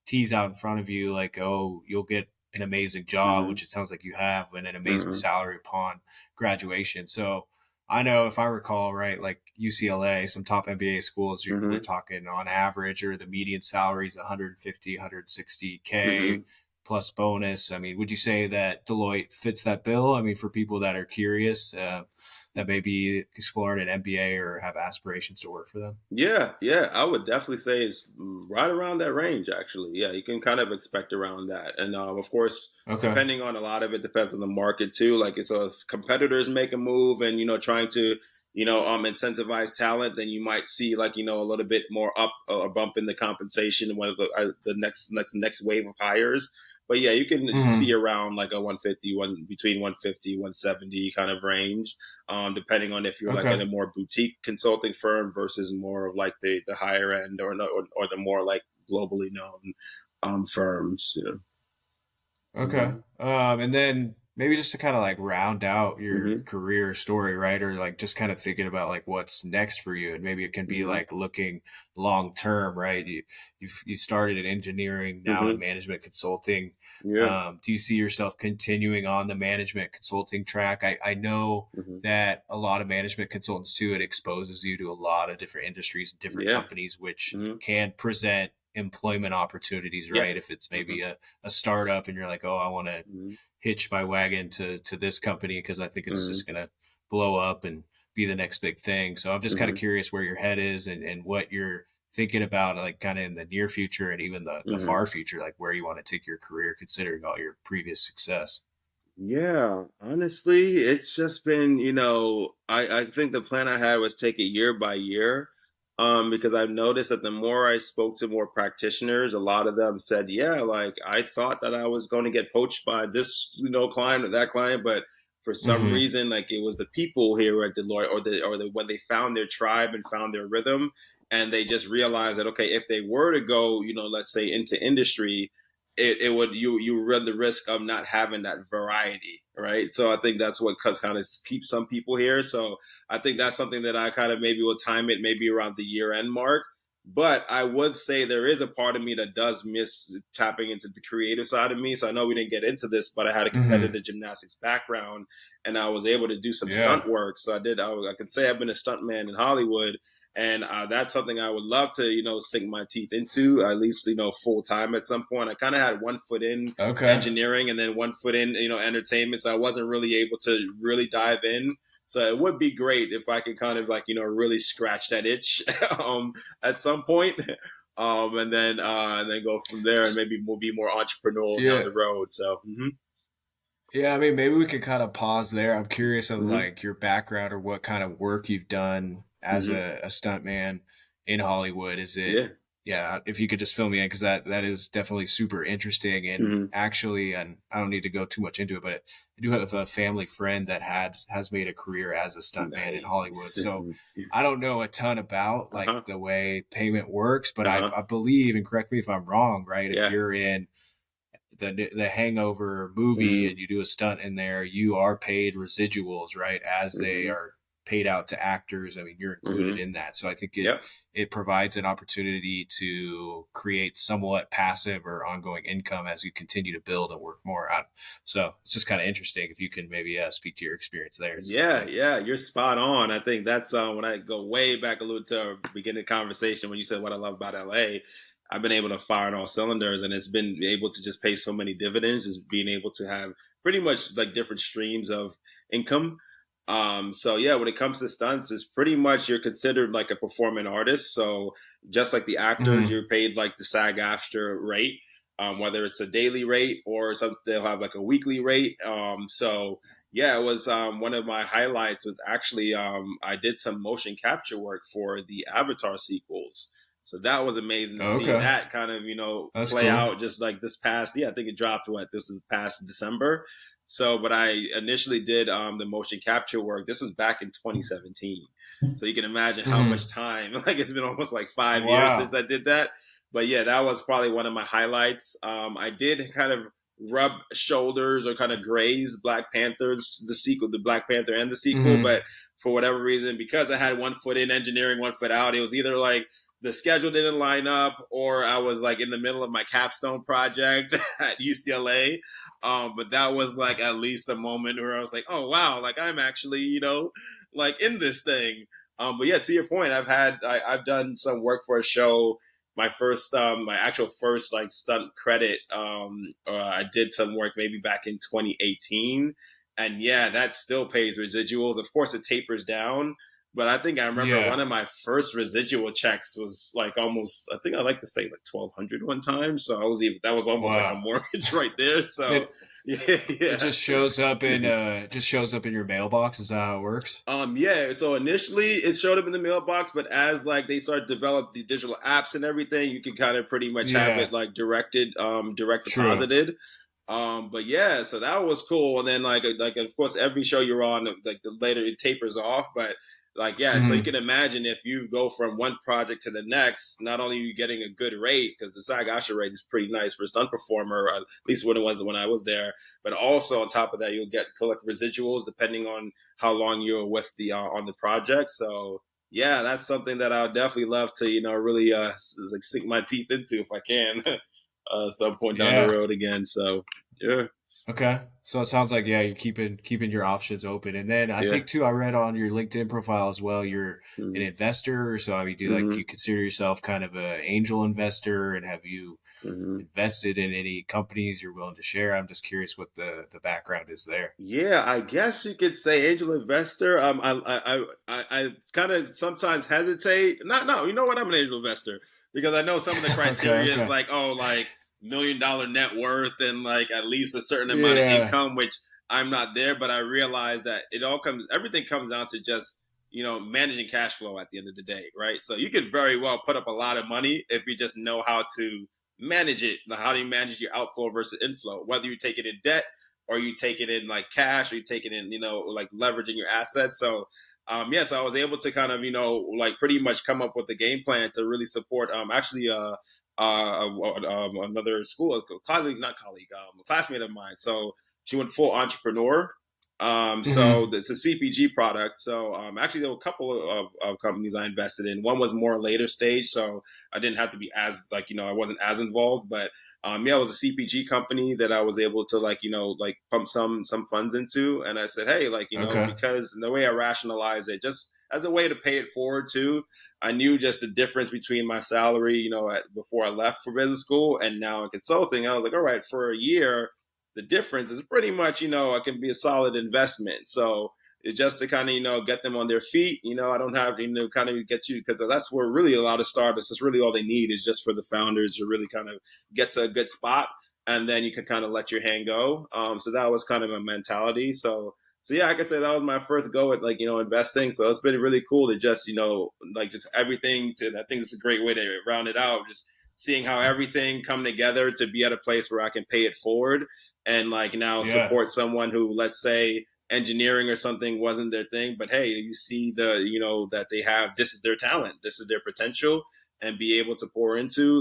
tease out in front of you like, oh, you'll get an amazing job, Mm-hmm. which it sounds like you have, and an amazing Mm-hmm. salary upon graduation. So I know if I recall, right, like UCLA, some top MBA schools, we're Mm-hmm. talking on average, or the median salary is 150, 160K Mm-hmm. plus bonus. I mean, would you say that Deloitte fits that bill? I mean, for people that are curious, that maybe exploring an MBA or have aspirations to work for them. Yeah, yeah, I would definitely say it's right around that range, actually. Yeah, you can kind of expect around that. And of course, Okay. depending on, a lot of it depends on the market too. Like, so if competitors make a move and, trying to, incentivize talent, then you might see, like, a little bit more up, a bump in the compensation when the next wave of hires. But yeah, you can see Hmm. around like a 150, between 150, 170 kind of range, depending on if you're like in Okay. a more boutique consulting firm versus more of like the higher end, or the more like globally known firms. Okay. Hmm. And then maybe just to kind of like round out your Hmm. career story, right? Or like just kind of thinking about like what's next for you. And maybe it can be Hmm. like looking long term, right? You started in engineering, now in Hmm. management consulting. Yeah. Do you see yourself continuing on the management consulting track? I know Hmm. that a lot of management consultants too, it exposes you to a lot of different industries and different Yeah. companies, which Hmm. can present employment opportunities, Yeah. right? If it's Hmm. maybe a startup and you're like, oh, I want to Hmm. hitch my wagon to this company because I think it's Hmm. just gonna blow up and be the next big thing. So I'm just kind of Hmm. curious where your head is and what you're thinking about, like kind of in the near future and even the Hmm. far future, like where you want to take your career considering all your previous success. Yeah, honestly, it's just been, I think the plan I had was take it year by year. Because I've noticed that the more I spoke to more practitioners, a lot of them said, yeah, like, I thought that I was going to get poached by this, client or that client, but for some Mm-hmm. reason, like, it was the people here at Deloitte, or the when they found their tribe and found their rhythm, and they just realized that, okay, if they were to go, let's say, into industry, it would, you run the risk of not having that variety, right? So I think that's what kind of keeps some people here. So I think that's something that I kind of maybe will time it maybe around the year end mark. But I would say there is a part of me that does miss tapping into the creative side of me. So I know we didn't get into this, but I had a Mm-hmm. competitive gymnastics background, and I was able to do some Yeah. stunt work. So I did. I can say I've been a stuntman in Hollywood, And that's something I would love to, sink my teeth into, at least, full time at some point. I kind of had one foot in Okay. engineering and then one foot in, entertainment. So I wasn't really able to really dive in. So it would be great if I could kind of like, really scratch that itch at some point. And then go from there, and maybe we'll be more entrepreneurial down Yeah. the road. So, Yeah, I mean, maybe we could kind of pause there. I'm curious of hmm like your background or what kind of work you've done as hmm a stuntman in Hollywood. Is it, yeah, yeah, if you could just fill me in, because that is definitely super interesting. And hmm actually, and I don't need to go too much into it, but I do have a family friend that has made a career as a stuntman in Hollywood. nice. So I don't know a ton about Uh like huh. the way payment works, but Uh I, huh. I believe, and correct me if I'm wrong, right? If Yeah. you're in the Hangover movie hmm and you do a stunt in there, you are paid residuals, right? As they hmm are paid out to actors. I mean, you're included hmm in that. So I think Yep. it provides an opportunity to create somewhat passive or ongoing income as you continue to build and work more out. So it's just kind of interesting if you can maybe speak to your experience there and stuff. Yeah, Yeah. yeah, you're spot on. I think that's when I go way back a little to our beginning conversation when you said what I love about LA. I've been able to fire on all cylinders, and it's been able to just pay so many dividends, is being able to have pretty much like different streams of income. So yeah, when it comes to stunts, it's pretty much you're considered like a performing artist. So just like the actors, Mm-hmm. you're paid like the SAG-AFTRA rate, whether it's a daily rate or something, they'll have like a weekly rate. So yeah, it was one of my highlights was actually I did some motion capture work for the Avatar sequels. So that was amazing to see Okay. that kind of, That's play cool. out just like this past, yeah, I think it dropped what this is past December. So, but I initially did the motion capture work. This was back in 2017. So you can imagine how much Mm-hmm. time, like it's been almost like 5 years since Wow. I did that. But yeah, that was probably one of my highlights. I did kind of rub shoulders or kind of graze Black Panther's the sequel, the Black Panther and the sequel, Mm-hmm. but for whatever reason, because I had one foot in engineering, one foot out, it was either like the schedule didn't line up or I was like in the middle of my capstone project at UCLA. But that was like at least a moment where I was like, oh wow, like I'm actually, like in this thing. But yeah, to your point, I've done some work for a show. My actual first like stunt credit, I did some work maybe back in 2018, and yeah, that still pays residuals. Of course, it tapers down, but I think I remember one Yeah. of my first residual checks was like almost, I think I like to say like 1,200 one time. So that was almost like a Wow. mortgage right there. So It yeah, It yeah. just shows up in your mailbox. Is that how it works? Yeah, so initially it showed up in the mailbox, but as like they started to develop the digital apps and everything, you can kind of pretty much have it Yeah, like direct true. deposited. But yeah, so that was cool. And then like of course every show you're on, like the later it tapers off, but like yeah, so you Hmm. can imagine if you go from one project to the next, not only are you getting a good rate because the SAG-AFTRA rate is pretty nice for a stunt performer, at least when it was when I was there, but also on top of that you'll get collect residuals depending on how long you were with the on the project. So yeah, that's something that I would definitely love to really like sink my teeth into if I can some point down the Yeah. road again. So yeah, Okay. So it sounds like, yeah, you're keeping your options open. And then I yeah, think too, I read on your LinkedIn profile as well, you're an hmm investor. So I mean, do like hmm you consider yourself kind of a angel investor, and have you hmm invested in any companies you're willing to share? I'm just curious what the background is there. yeah. I guess you could say angel investor. I kind of sometimes hesitate. Not no, you know what? I'm an angel investor because I know some of the Okay, criteria is okay. like like $1 million net worth and like at least a certain amount of Yeah. income, which I'm not there. But I realize that everything comes down to just managing cash flow at the end of the day, right? So you could very well put up a lot of money if you just know how to manage it. Like, how do you manage your outflow versus inflow? Whether you take it in debt or you take it in like cash or you take it in, like leveraging your assets. So yes, I was able to kind of, like pretty much come up with a game plan to really support actually another school, a colleague, not colleague, a classmate of mine. So she went full entrepreneur. So Hmm. it's a CPG product. So actually, there were a couple of companies I invested in. One was more later stage, so I didn't have to be as like I wasn't as involved. But yeah, it was a CPG company that I was able to like like pump some funds into. And I said, hey, like Okay. because the way I rationalize it, just as a way to pay it forward too. I knew just the difference between my salary, before I left for business school and now in consulting. I was like, all right, for a year, the difference is pretty much, it can be a solid investment. So it's just to kind of, get them on their feet. I don't have, kind of get you, because that's where really a lot of startups, that's really all they need is just for the founders to really kind of get to a good spot. And then you can kind of let your hand go. So that was kind of a mentality. So yeah, I can say that was my first go at investing. So it's been really cool to just just everything. I think it's a great way to round it out. Just seeing how everything come together to be at a place where I can pay it forward and now Yeah. support someone who, let's say, engineering or something wasn't their thing, but hey, you see that they have, this is their talent, this is their potential, and be able to pour into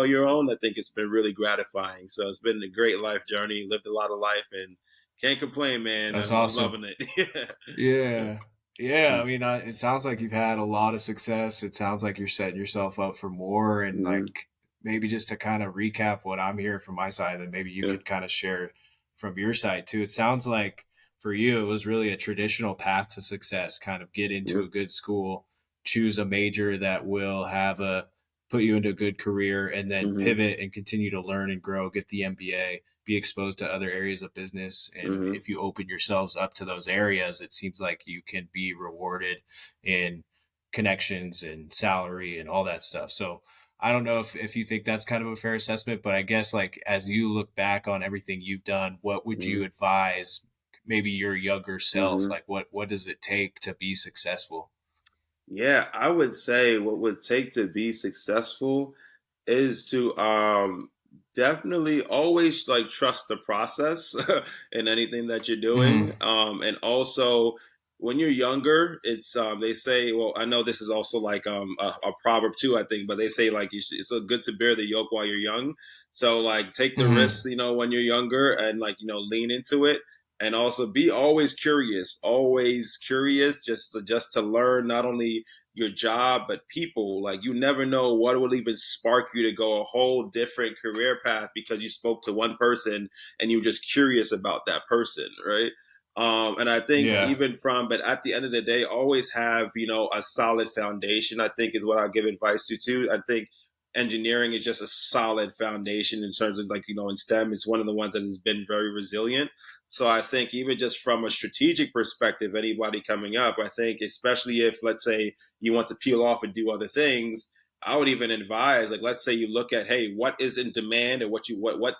your own. I think it's been really gratifying. So it's been a great life journey. Lived a lot of life and can't complain, man. That's I'm awesome. loving it. Yeah. Yeah. Yeah. I Mm-hmm. mean, it sounds like you've had a lot of success. It sounds like you're setting yourself up for more. And Mm-hmm. like, maybe just to kind of recap what I'm hearing from my side, and maybe you Yeah. could kind of share from your side too. It sounds like for you, it was really a traditional path to success, kind of get into Yeah. a good school, choose a major that will put you into a good career, and then Mm-hmm. pivot and continue to learn and grow, get the MBA, be exposed to other areas of business. And Mm-hmm. if you open yourselves up to those areas, it seems like you can be rewarded in connections and salary and all that stuff. So I don't know if you think that's kind of a fair assessment, but I guess like as you look back on everything you've done, what would you advise maybe your younger self? Mm-hmm. Like what does it take to be successful? Yeah, I would say what would take to be successful is to definitely always trust the process in anything that you're doing. Mm-hmm. And also when you're younger, it's they say, well, I know this is also a proverb too, I think, but they say it's so good to bear the yoke while you're young. So take the risks, Mm-hmm. when you're younger and lean into it, and also be always curious, just to learn not only your job but people. Like, you never know what will even spark you to go a whole different career path because you spoke to one person and you're just curious about that person, right? And I think Yeah. but at the end of the day, always have a solid foundation, I think, is what I give advice to too. I think engineering is just a solid foundation in terms of in STEM. It's one of the ones that has been very resilient. So I think even just from a strategic perspective, anybody coming up, I think especially if, let's say, you want to peel off and do other things, I would even advise, let's say you look at, hey, what is in demand, and what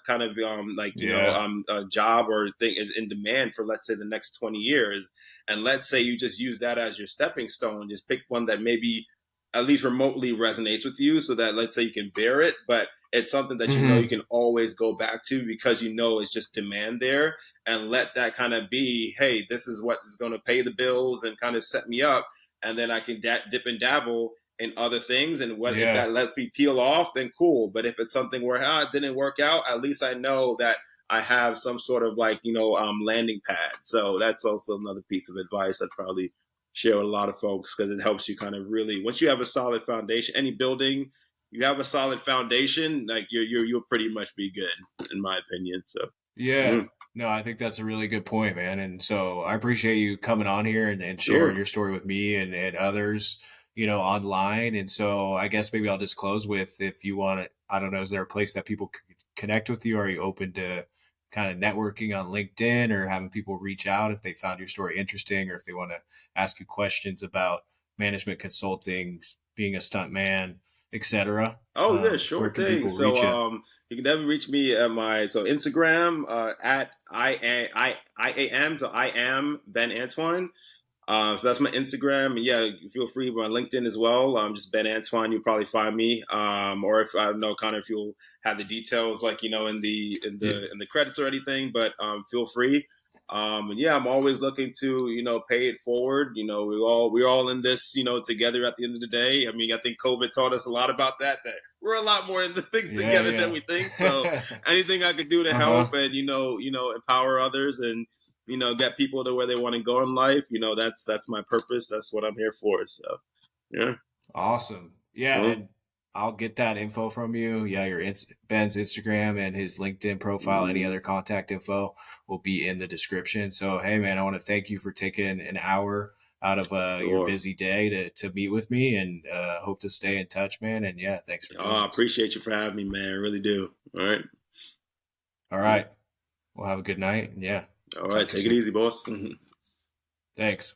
kind of Yeah. job or thing is in demand for, let's say, the next 20 years, and let's say you just use that as your stepping stone. Just pick one that maybe at least remotely resonates with you, so that, let's say, you can bear it, but it's something that you Mm-hmm. can always go back to because it's just demand there, and let that kind of be, hey, this is what is going to pay the bills and kind of set me up, and then I can dip and dabble in other things. And what if Yeah. that lets me peel off? Then cool. But if it's something where it didn't work out, at least I know that I have some sort of landing pad. So that's also another piece of advice I'd probably share with a lot of folks, because it helps you kind of really, once you have a solid foundation, any building, you have a solid foundation, like you'll pretty much be good, in my opinion. So Yeah. mm, No, I think that's a really good point, man. And so I appreciate you coming on here and sharing sure. your story with me and others, online. And so I guess maybe I'll just close with, if you want to, I don't know, is there a place that people could connect with you? Are you open to kind of networking on LinkedIn, or having people reach out if they found your story interesting, or if they want to ask you questions about management consulting, being a stunt man, etc.? Oh yeah, Where sure can thing. people So reach you? you can definitely reach me at my Instagram at I am, so I am Ben Antoine. So that's my Instagram, and yeah, feel free, my LinkedIn as well. Just Ben Antoine, you'll probably find me. Or if I don't know, kind of, if you'll have the details, in the Yeah. credits or anything, but feel free. And yeah, I'm always looking to pay it forward. We're all in this together at the end of the day. I mean, I think COVID taught us a lot about that. That we're a lot more in the things together than Yeah, we think. So yeah. anything I could do to help Uh-huh. and empower others and get people to where they want to go in life. That's my purpose. That's what I'm here for. So yeah. Awesome. Yeah, Mhm. and I'll get that info from you. Yeah, Ben's Instagram and his LinkedIn profile, any Mhm. other contact info will be in the description. So, hey, man, I want to thank you for taking an hour out of your Sure. busy day to meet with me, and hope to stay in touch, man. And yeah, thanks for Oh, doing I this. appreciate you for having me, man. I really do. All right. All right. Well, have a good night. And yeah, All right. talk to you Take it soon. easy, boss. Thanks.